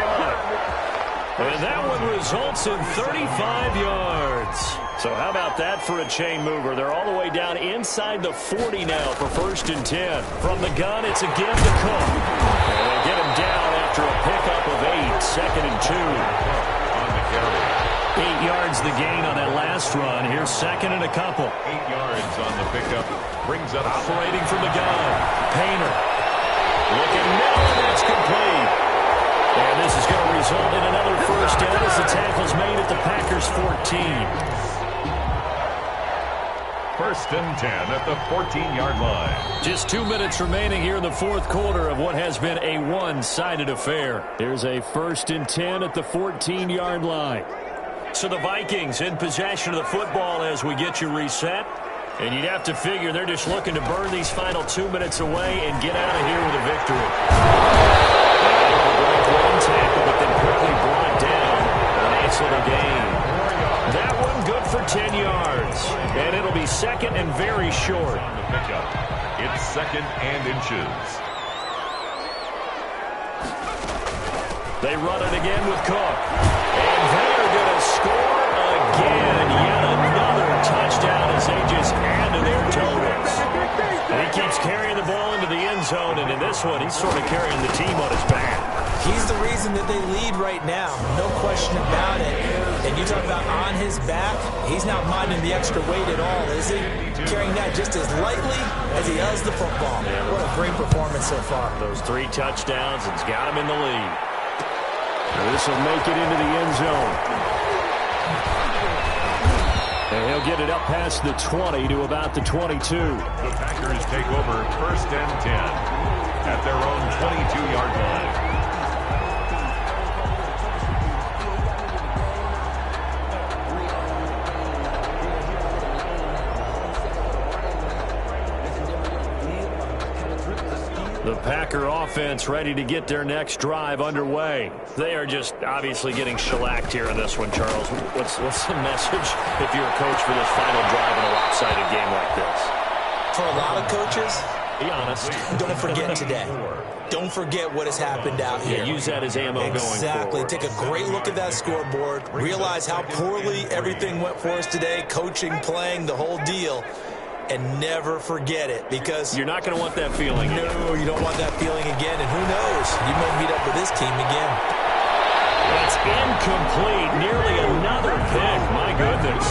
And that one results in 35 yards. So how about that for a chain mover? They're all the way down inside the 40 now for 1st and 10. From the gun, it's again to Cook. And they'll get him down after a pickup of 8. 2nd and 2. On the carry. 8 yards the gain on that last run. Here's 2nd and a couple. 8 yards on the pickup. Brings up operating from the gun. Painter. Looking now, and that's complete. And this is going to result in another 1st down as the tackle's made at the Packers' 14. 1st and 10 at the 14-yard line. Just 2 minutes remaining here in the 4th quarter of what has been a one-sided affair. Here's a 1st and 10 at the 14-yard line. So the Vikings in possession of the football as we get you reset. And you'd have to figure they're just looking to burn these final 2 minutes away and get out of here with a victory. One tackle, but then quickly brought down. An excellent gain. That one good for 10 yards. And it'll be 2nd and very short. On the pickup. It's 2nd and inches. They run it again with Cook. And they're going to score again. Yet another touchdown as they just add to their totals. And he keeps carrying the ball into the end zone, and in this one, he's sort of carrying the team on his back. He's the reason that they lead right now. No question about it. And you talk about on his back, he's not minding the extra weight at all, is he? Carrying that just as lightly as he does the football. What a great performance so far. Those 3 touchdowns has got him in the lead. This will make it into the end zone. And he'll get it up past the 20 to about the 22. The Packers take over 1st and 10 at their own 22-yard line. The Packer offense ready to get their next drive underway. They are just obviously getting shellacked here in this one, Charles. What's the message if you're a coach for this final drive in a lopsided game like this? For a lot of coaches, be honest. Don't forget today. Don't forget what has happened out here. Yeah, use that as ammo going forward. Exactly. Take a great look at that scoreboard. Realize how poorly everything went for us today. Coaching, playing, the whole deal. And never forget it, because you're not going to want that feeling again. No, you don't want that feeling again. And who knows? You may meet up with this team again. That's incomplete. Nearly another pick. My goodness.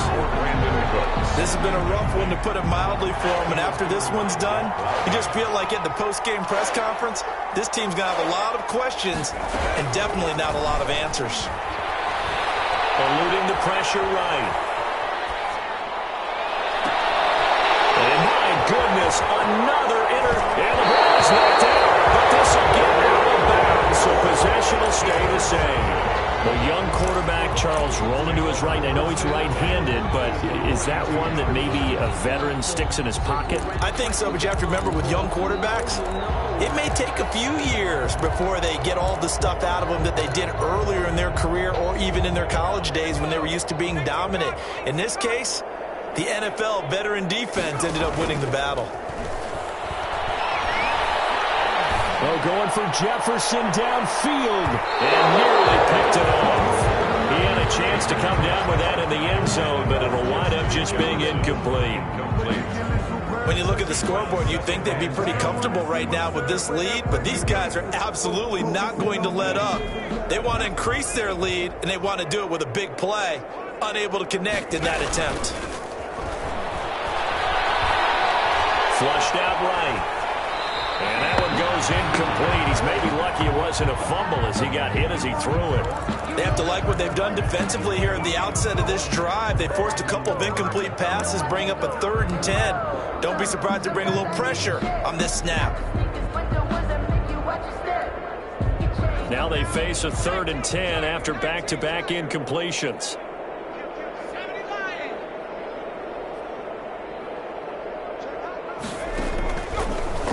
This has been a rough one, to put it mildly, for him. And after this one's done, you just feel like at the post-game press conference, this team's going to have a lot of questions and definitely not a lot of answers. Eluding the pressure right. Goodness, another and the ball is knocked out, but this will get out of bounds, so possession will stay the same. The young quarterback, Charles, rolling to his right. I know he's right-handed, but is that one that maybe a veteran sticks in his pocket? I think so, but you have to remember, with young quarterbacks, it may take a few years before they get all the stuff out of them that they did earlier in their career or even in their college days when they were used to being dominant. In this case, the NFL veteran defense ended up winning the battle. Well, going for Jefferson downfield, and nearly picked it off. He had a chance to come down with that in the end zone, but it'll wind up just being incomplete. When you look at the scoreboard, you'd think they'd be pretty comfortable right now with this lead, but these guys are absolutely not going to let up. They want to increase their lead, and they want to do it with a big play. Unable to connect in that attempt. Flushed out right. And that one goes incomplete. He's maybe lucky it wasn't a fumble as he got hit as he threw it. They have to like what they've done defensively here at the outset of this drive. They forced a couple of incomplete passes, bring up a 3rd and 10. Don't be surprised to bring a little pressure on this snap. Now they face a 3rd and 10 after back-to-back incompletions.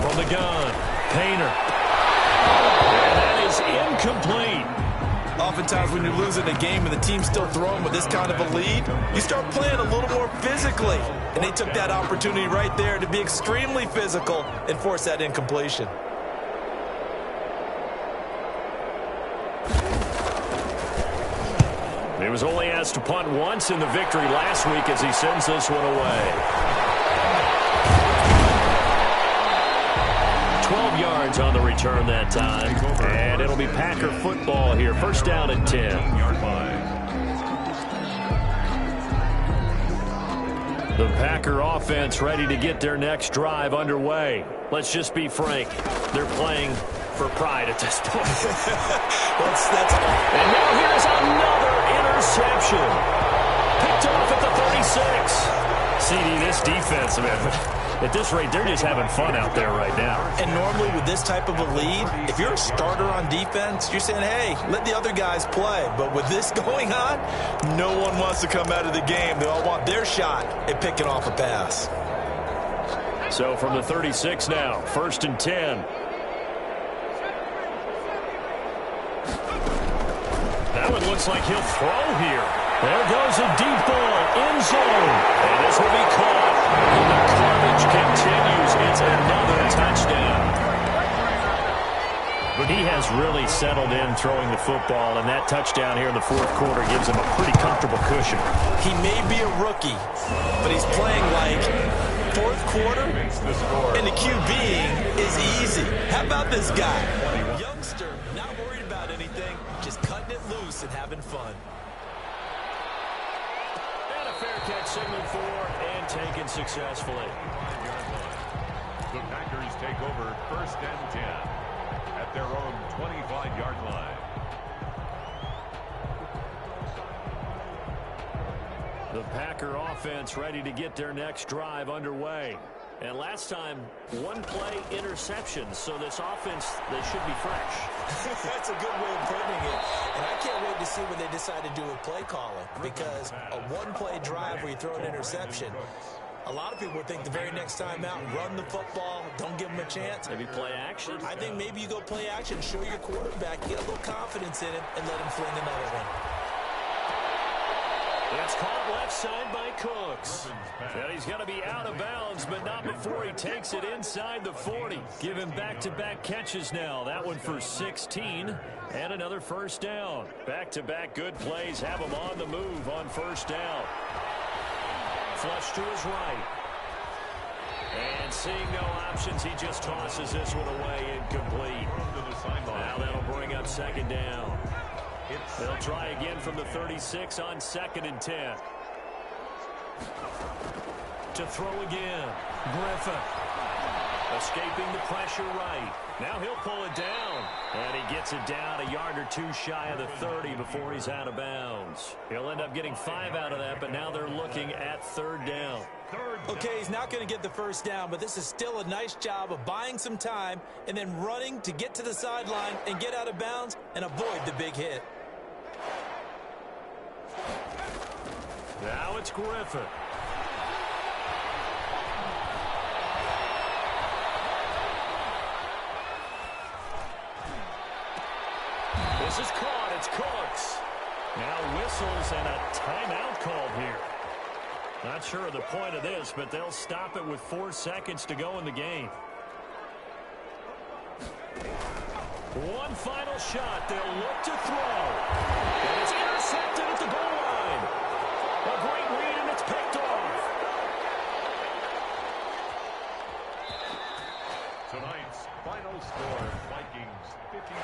From the gun, Painter. And that is incomplete. Oftentimes when you're losing a game and the team's still throwing with this kind of a lead, you start playing a little more physically. And they took that opportunity right there to be extremely physical and force that incompletion. He was only asked to punt once in the victory last week as he sends this one away. 12 yards on the return that time. And it'll be Packer football here. First down and 10. The Packer offense ready to get their next drive underway. Let's just be frank. They're playing for pride at this point. And now here's another interception. Picked off at the 36. CD, this defense, man, at this rate, they're just having fun out there right now. And normally with this type of a lead, if you're a starter on defense, you're saying, hey, let the other guys play. But with this going on, no one wants to come out of the game. They all want their shot at picking off a pass. So from the 36 now, first and 10. That one looks like he'll throw here. There goes a deep ball, end zone. And this will be caught. And the carnage continues. It's another touchdown. But he has really settled in throwing the football, and that touchdown here in the fourth quarter gives him a pretty comfortable cushion. He may be a rookie, but he's playing like fourth quarter, and the QBing is easy. How about this guy? Youngster, not worried about anything, just cutting it loose and having fun. And a fair catch signaled for and taken successfully. The Packers take over first and 10 at their own 25-yard line. The Packer offense ready to get their next drive underway. And last time, one-play interception. So this offense, they should be fresh. That's a good way of putting it. And I can't wait to see what they decide to do with play calling. Because a one-play drive where you throw an interception, a lot of people would think the very next time out, run the football, don't give them a chance. Maybe play action. I think maybe you go play action, show your quarterback, get a little confidence in him, and let him fling another one. It's caught left side by Cooks. And he's going to be out of bounds, but not before he takes it inside the 40. Give him back-to-back catches now. That one for 16 and another first down. Back-to-back good plays have him on the move on first down. Flush to his right. And seeing no options, he just tosses this one away incomplete. Now that'll bring up second down. They'll try again from the 36 on second and 10. To throw again. Griffin. Escaping the pressure right. Now he'll pull it down. And he gets it down a yard or two shy of the 30 before he's out of bounds. He'll end up getting 5 out of that, but now they're looking at third down. Okay, he's not going to get the first down, but this is still a nice job of buying some time and then running to get to the sideline and get out of bounds and avoid the big hit. Now it's Griffin. This is caught. It's Cooks. Now whistles and a timeout called here. Not sure of the point of this, but they'll stop it with 4 seconds to go in the game. One final shot. They'll look to throw. And it's intercepted at the goal line. A great read, and it's picked off. Tonight's final score, Vikings 59.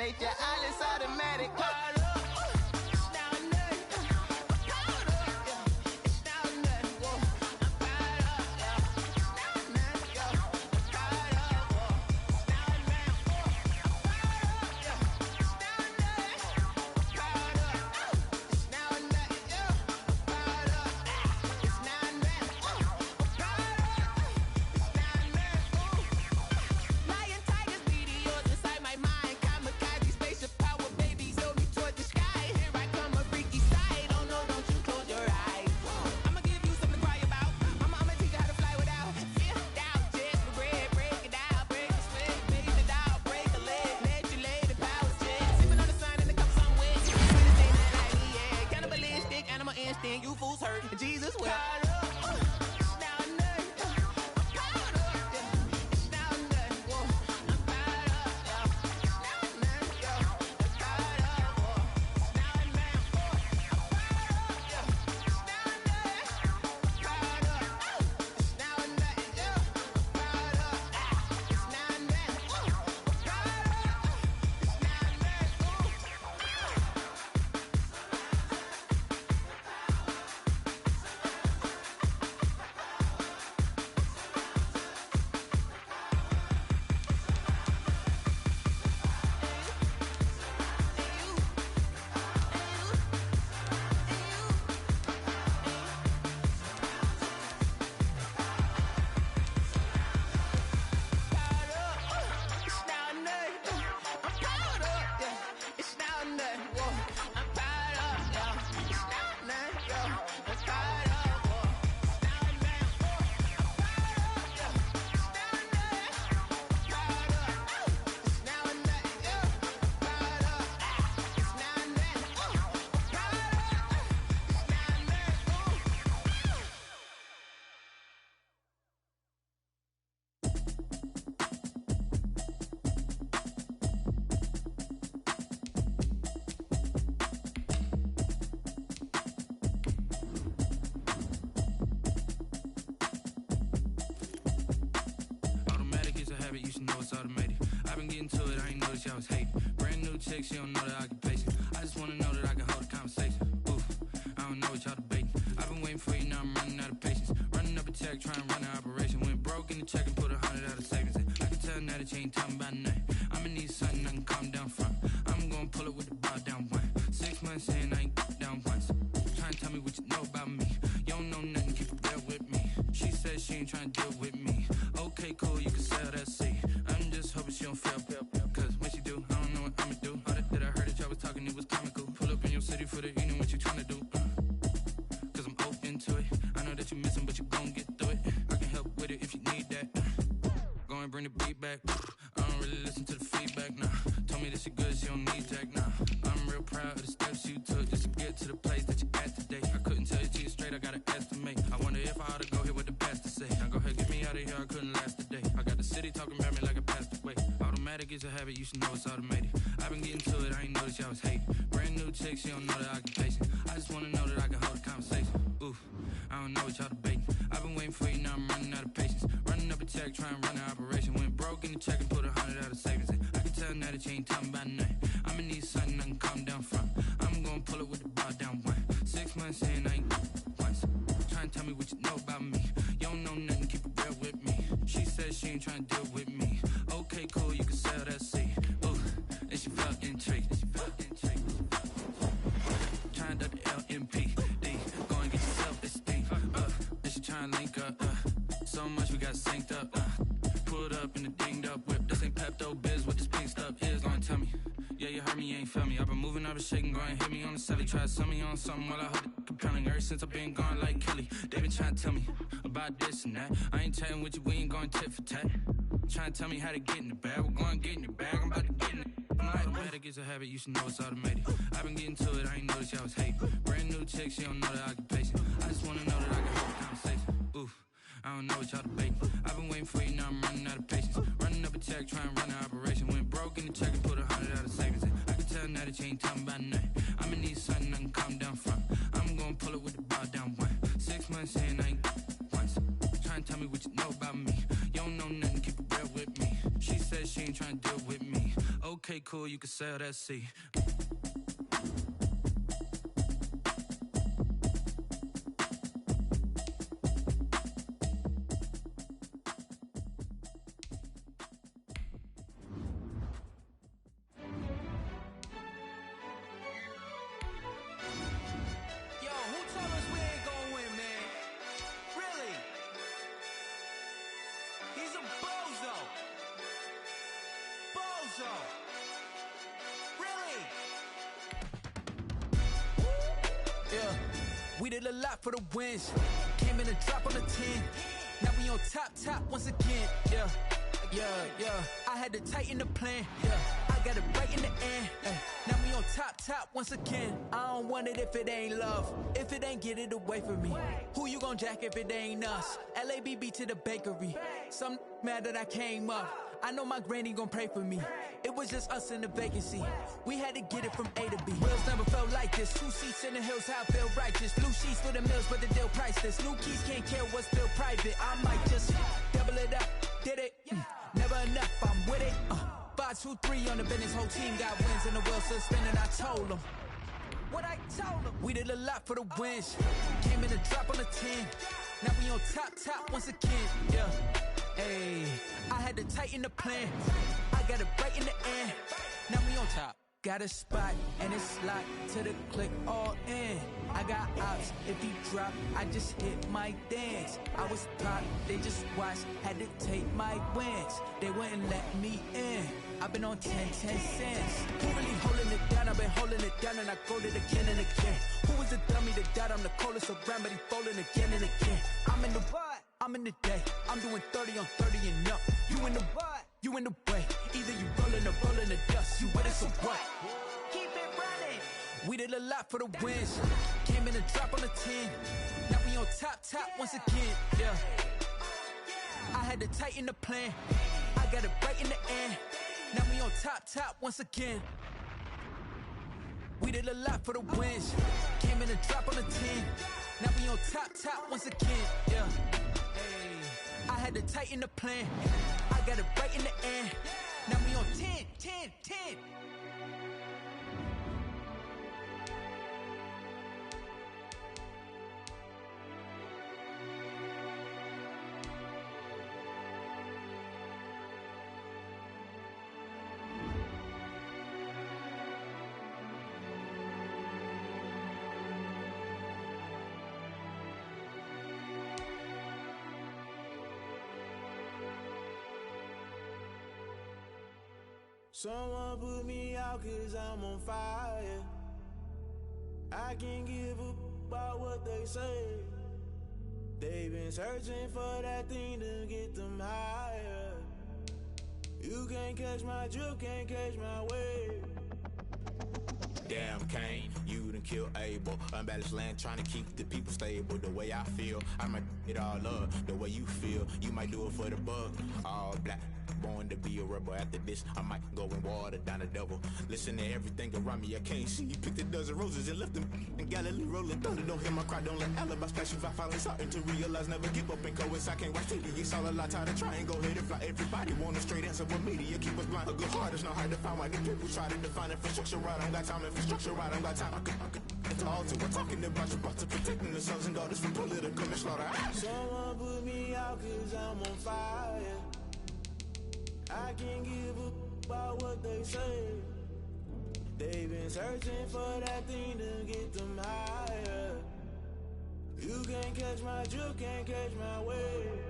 nature, all is automatic. You fools hurt, Jesus will. You should know it's automated. I've been getting to it, I ain't noticed y'all was hating. Brand new chick, she don't know the occupation. I just wanna know that I can hold a conversation. Oof, I don't know what y'all debating. I've been waiting for you, now I'm running out of patience. Running up a check, trying to run an operation. Went broke in the check and put 100 out of savings in. I can tell now that you ain't talking about nothing. I'ma need something I can calm down from. I'm gonna pull it with the bar down one. 6 months in, I ain't down once. Trying to tell me what you know about me. You don't know nothing, keep it real with me. She said she ain't trying to deal with me. Okay, cool, you can sell that seat. I'm just hoping she don't fail, cause when she do, I don't know what I'ma do. All that I heard that y'all was talking, it was comical. Pull up in your city for the evening, what you tryna do? Cause I'm open to it. I know that you missing, but you gon' get through it. I can help with it if you need that. Go and bring the beat back. I don't really listen to the feedback, nah. Told me that she good, she don't need Jack, nah. I'm real proud of the steps you took just to get to the place that you at today. I couldn't tell you to you straight, I gotta estimate. I wonder if I ought to go here with the pastor say. Now go ahead, get me out of here, I couldn't last a day. I got the city talking about me like a passed away. Automatic is a habit, you should know it's automated. I've been getting to it, I ain't noticed y'all was hating. Brand new chick, she don't know the occupation. I just wanna know that I can hold a conversation. Oof, I don't know what y'all debating. I've been waiting for you, now I'm running out of patience. Running up a check, trying to run an operation. Went broke in the check and put 100 out of savings in. I can tell now that you ain't talking about nothing. I'ma need something I can calm down from. I'm gonna pull it with the bar down one. 6 months in, I ain't once. Trying to tell me what you know about me. You don't know nothing, keep it real with me. She said she ain't trying to deal with me. Okay, cool, you can sell that seat. Ooh, and she felt intrigued. Trying to the LMPD. Go and get your self-esteem. And she trying to link up. So much we got synced up. Pulled up in the dinged up whip. This ain't Pepto-Biz, what this pink stuff is. Gonna tell me. Yeah, you heard me, you ain't feel me. I've been moving, I've been shaking, go and hit me on the celly. Try to sell me on something while I hold it compelling. Ever since I've been gone like Kelly, they been trying to tell me about this and that. I ain't chatting with you, we ain't going tit for tat. Trying to tell me how to get in the bag. We're going to get in the bag, I'm about to get in it. Automatic is a habit, you should know it's automated. I've been getting to it, I ain't noticed y'all was hating. Brand new chick, she don't know the occupation. I just wanna know that I can hold a conversation. Oof, I don't know what y'all debating. I've been waiting for you, now I'm running out of patience. Running up a check, trying to run an operation. Went broke in the check and put 100 out of savings in. I can tell now that you ain't talking about nothing. I'ma need something I can calm down from. I'm gonna pull it with the bar down one. 6 months in, I ain't once. Trying to tell me what you know about me. You don't know nothing, keep it real with me. She said she ain't trying to deal with me. Okay. Okay, cool, you can sail that sea. We did a lot for the wins. Came in a drop on the 10. Now we on top once again. Yeah. I had to tighten the plan. Yeah, I got it right in the end. Now we on top once again. I don't want it if it ain't love. If it ain't, get it away from me. Who you gon' jack if it ain't us? LABB to the bakery. Some mad that I came up. I know my granny gon' pray for me. It was just us in the vacancy. We had to get it from A to B. Wheels never felt like this. 2 seats in the hills, how I feel righteous. Blue sheets for the mills, but the deal priceless. New keys can't care what's still private. I might just double it up. Did it? Never enough, I'm with it. 5, 2, 3 on the business. Whole team got wins and the wheels still spinning. I told them what I told them. We did a lot for the wins. Came in a drop on the 10. Now we on top once again. Yeah. Hey, I had to tighten the plan. I got it right in the end. Now we on top. Got a spot and it's locked to the click all in. I got ops, if he drop, I just hit my dance. I was pop, they just watched, had to take my wins. They wouldn't let me in. I've been on 10 cents. Who really holding it down? I've been holding it down and I go it again and again. Who was the dummy that died? I'm the coldest around, but he falling again and again. I'm in the what? I'm in the day. I'm doing 30 on 30 and up. You in the what? You in the way. Either you rolling or rolling the dust. You with us or what? Keep it running. We did a lot for the wins. Came in a drop on the 10. Now we on top once again. Yeah. I had to tighten the plan. I got it right in the end. Now we on top once again. We did a lot for the wins. Came in a drop on the 10. Now we on top once again. Yeah. Hey, I had to tighten the plan. I got it right in the end. Now we on 10. Someone put me out 'cause I'm on fire. I can't give up about what they say. They've been searching for that thing to get them higher. You can't catch my drift, can't catch my wave. Damn, Kane, you done killed Abel. Unbalanced land, trying to keep the people stable. The way I feel, I might it all up. The way you feel, you might do it for the buck. All black, born to be a rebel. After this, I might go and water down the devil. Listen to everything around me, I can't see. Picked a dozen roses and left them in Galilee rolling thunder. Don't hear my cry, don't let alibis pass you. I finally starting to realize, never give up and coincide. Can't watch TV, it's all a lot. Time to try and go ahead and fly. Everybody want a straight answer, but media keep us blind. A good heart is not hard to find. Why the people try to define infrastructure right? I don't got time, infrastructure right, I don't got time. I could to alter. We're talking about you, about to protecting the sons and daughters from political slaughter. Someone put me out 'cause I'm on fire. I can't give up about what they say. They've been searching for that thing to get them higher. You can't catch my drift, can't catch my wave.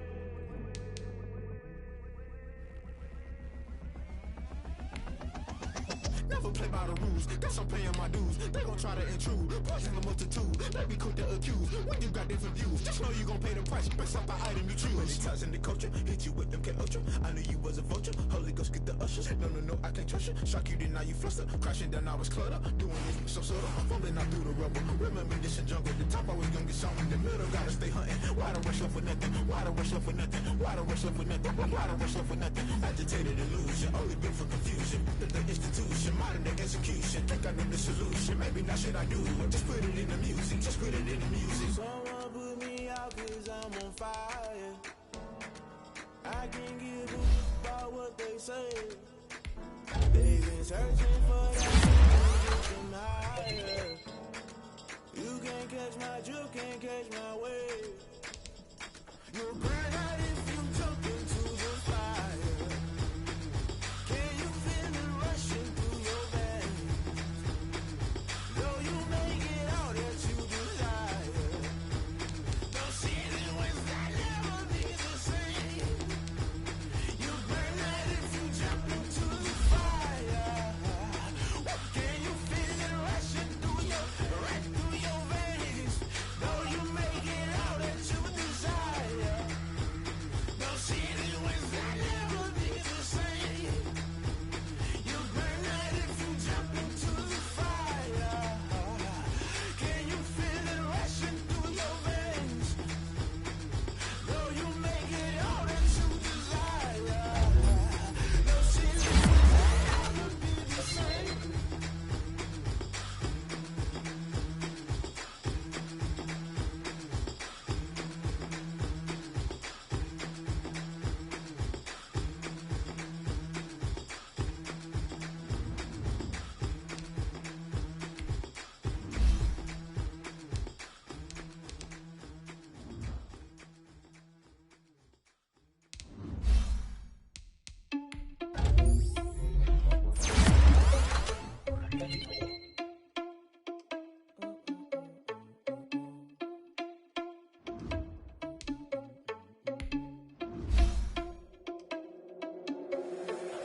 Never play by the rules, guess I'm paying my dues. They gon' try to intrude, poison the multitude. They be quick to accuse, when you got different views. Just know you gon' pay the price, based off the item you choose. Many ties in the culture, hit you with them K-Ultra. I knew you was a vulture, Holy Ghost get the ushers. No, I can't trust you. Shock you, then now you fluster. Crashing down, I was cluttered. Doing this so subtle, falling out through the rubble. Remember this in jungle, the top I was youngest song. In the middle, gotta stay hunting. Why the rush love for nothing? Why the rush love for nothing? Why the rush love for nothing? Why the rush love for nothing? Agitated illusion, only built for confusion. The institution, modern day execution. Think I know the solution, maybe not should I do it. Just put it in the music, just put it in the music. Someone put me out 'cause I'm on fire. I can't give up about what they say. They've been been searching for that to higher. You can't catch my drift, can't catch my wave. You'll burn out if you jump into the fire. Can you feel it rushing through your veins? Though you make it out that you desire. No season was that never be the same. You burn out if you jump into the fire. Can you feel it rushing through your veins? Though you make it out that you desire. No season was that never be the same. You burn out if you jump into the fire. Can you feel it rushing through your veins? Though you make it out that you desire. No season will never be the same.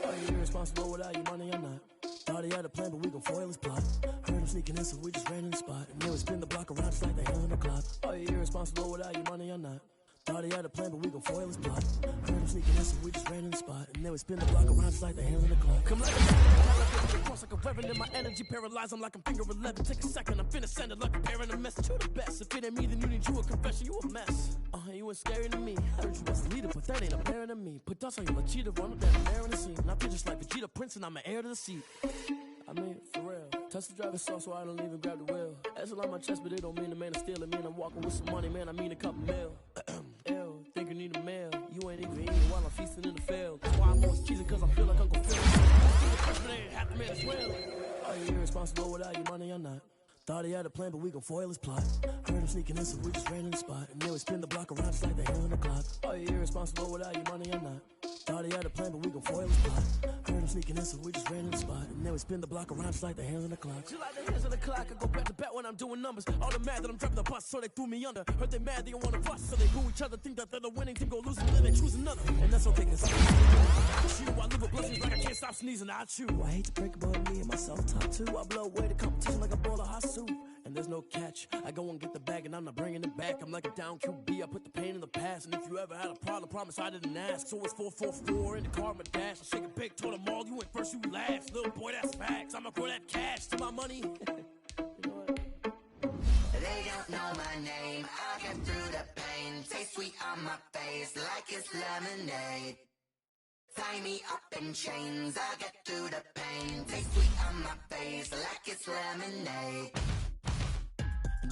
Are you irresponsible without your money or not? Thought he had a plan, but we gon' foil his plot. Heard him sneaking in, so we just ran in the spot. And they would spin the block around just like the hell in the clock. Are you irresponsible without your money or not? Thought he had a plan, but we gon' foil his plot. Heard him sneaking in, so we just ran in the spot. And they would spin the block around just like the hell in the clock. Come like a cross like a reverend in my energy paralyzed. I'm like I'm finger 11. Take a second, I'm finna send it like a parent a message to the best. If it ain't me, then you need you a confession. You a mess. You ain't scary to me. Heard you was the leader, but that ain't apparent to me. Put dust on you, a cheetah, run up that air in the scene. And I feel just like Vegeta Prince, and I'm an heir to the seat. I mean, for real. Touch the driver's sauce, so I don't even grab the wheel. That's on my chest, but it don't mean the man to steal it. Man, I'm walking with some money, man. I mean a couple mil. Ew, think you need a mail. You ain't even eating while I'm feasting in the field. That's why I'm always cheesing, cause I feel like Uncle Phil. But ain't half the man as well. Are you irresponsible without your money or not? Thought he had a plan, but we gon' foil his plot. Heard him sneaking in, so we just ran in the spot. And they would spin the block around just like the hell in the clock. Are you irresponsible without your money or not? Thought he had a plan, but we gon' foil his plot. Heard him sneaking in, so we just ran in the spot. And they would spin the block around just like the hands on the clock. Just like the hands on the clock, I go back to back when I'm doing numbers. All the mad that I'm driving the bus, so they threw me under. Heard they mad, they don't wanna fuss, so they boo each other. Think that they're the winning team, go losing, then they choose another. And that's okay, cause I live with blessings like I can't stop sneezing, I chew. I hate to break about me and myself top two. I blow away the competition like a bowl of hot soup. And there's no catch. I go and get the bag and I'm not bringing it back. I'm like a down QB, I put the pain in the past. And if you ever had a problem, promise I didn't ask. So it's 444 in the car, my dash. I shake it big, told them all, you went first, you last. Little boy, that's facts. I'ma throw that cash to my money. You know what? They don't know my name, I get through the pain. Taste sweet on my face like it's lemonade. Tie me up in chains, I get through the pain. Taste sweet on my face like it's lemonade.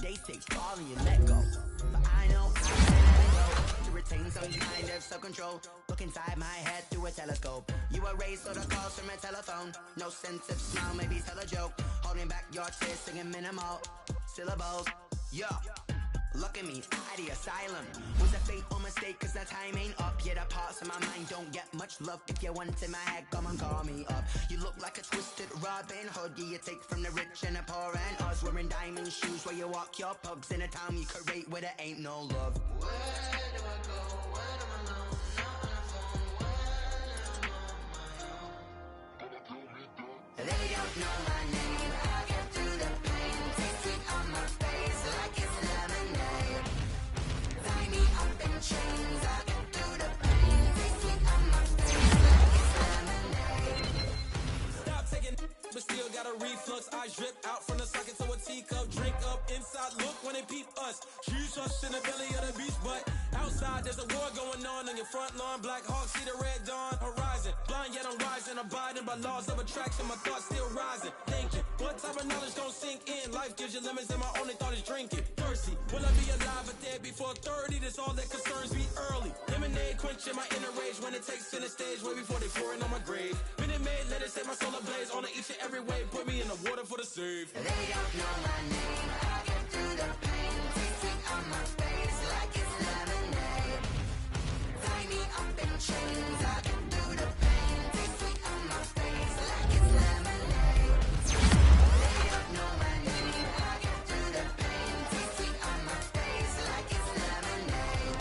They say fall and you let go, but I know I can't let it go. To retain some kind of self-control, look inside my head through a telescope. You erase all the calls from a telephone. No sense of smile, maybe tell a joke. Holding back your tears, singing minimal syllables. Yeah, look at me, out the asylum. Was a fate or mistake, cause the time ain't up. Yeah, the parts of my mind don't get much love. If you want in my head, come and call me up. You look like a twisted Robin Hood. Yeah, you take from the rich and the poor and us. Wearing diamond shoes where you walk your pugs. In a town you create where there ain't no love. Where do I go? When I'm alone? Not on the phone. When I'm on my own. They don't know my name. I get through the pain. Taste sweet on my face like it's lemonade. Tie me up in chains. I get through the pain. Taste sweet on my face like it's lemonade. Stop taking, but still got a reflux. Eyes drip out from the socket to a teacup. Drink up inside, look when they peep us. Huge us in the belly of the beach, but outside there's a war going on your front lawn. Black Hawk, see the red dawn horizon. Blind yet I'm rising, abiding by laws of attraction. My thoughts still rising. Thinking, what type of knowledge gon' sink in? Life gives you lemons and my only thought is drinking. Thirsty, will I be alive or dead before 30? That's all that concerns me early. Lemonade quenching my inner rage when it takes center stage way before they pour it on my grave. Been in Minute Maid, let it set my solar blaze. On each and every way, put me in the water for the save. They don't know my name, I get through the pain. Taste sweet on my face like it's lemonade. Tie me up in chains, I get through the pain. Taste sweet on my face like it's lemonade. They don't know my name, I get through the pain. Taste sweet on my face like it's lemonade.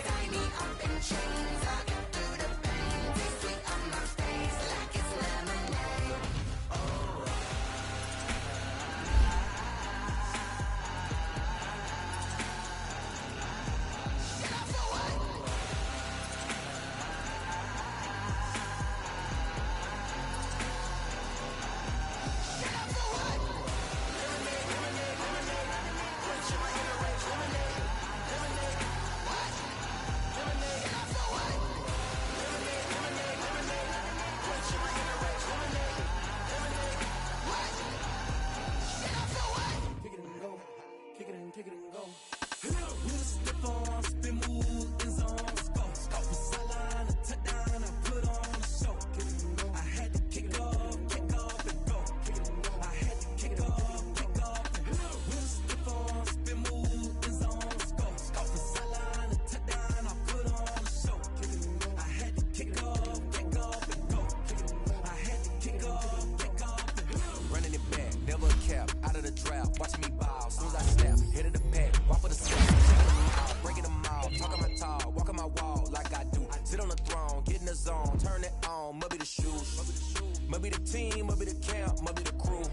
Tie me up in chains, I get through the pain. Taste sweet on my face like it's lemonade. Kick it and go. We'll slip on, spin, move, in zone, let's go. Scout the sideline, a touchdown, I put on a show. I had to kick off and go. I had to kick off and go. We'll slip on, spin, move, in zone, let's go. Scout the sideline, a touchdown, I put on a show. I had to kick off and go. I had to kick off and go. Running it back, never a cap, out of the draft, watching me ball. Soon as I snap, hit of the pack, walk for the snap, breaking them all, talking my tall, walking my wall like I do. Sit on the throne, get in the zone, turn it on, must be the shoes, must be the team, must be the camp, must be the crew.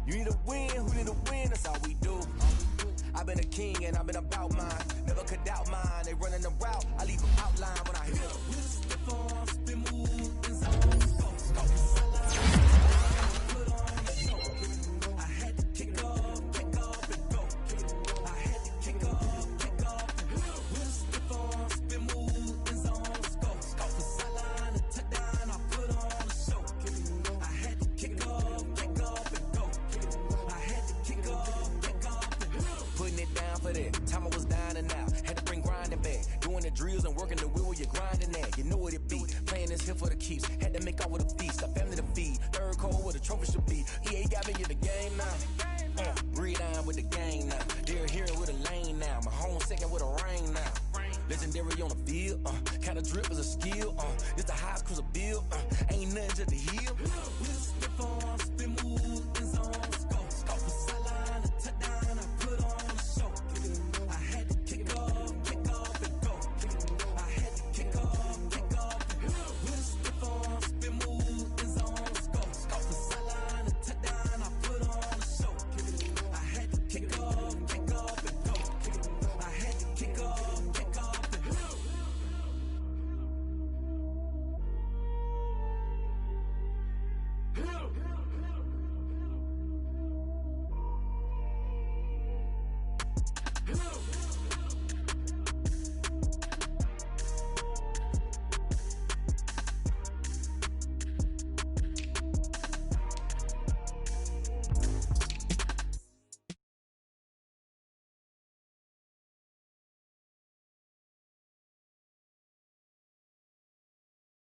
You need a win, who need a win, that's all we do. I've been a king and I've been about mine, never could doubt mine. They running the route, I leave them outline when I hit them. We'll slip on, spin, move, in zone, let's go. Scout the sideline, put on a show. I had to kick off and go. I had to kick off and go. We'll slip on, spin, move, in zone, let's go. Scout the sideline, a touchdown, I put on a show. I had to kick off and go. I had to kick off and go. Putting it down for that, time I was down and out. Had to bring grinding back, doing the drills and working the wheel where you're grinding at. You know what it be, playing this here for the keeps. Had to make out with a feast, a family to feed. Third cold where the trophy should be. EA got me in the game now. Breed on with the game now. They're here with a lane now. My home second with a rain now. Legendary on the field, kind of drip is a skill. It's the highest cruiser bill, ain't nothing to the heel. We'll slip on, spin, move, in zone, let's go. Scout the sideline, a touchdown, I put on a show. I had to kick off and go. I had to kick off and go. We'll slip on, spin, move, in zone, let's go. Scout the sideline, a touchdown, I put on a show. I had to kick off.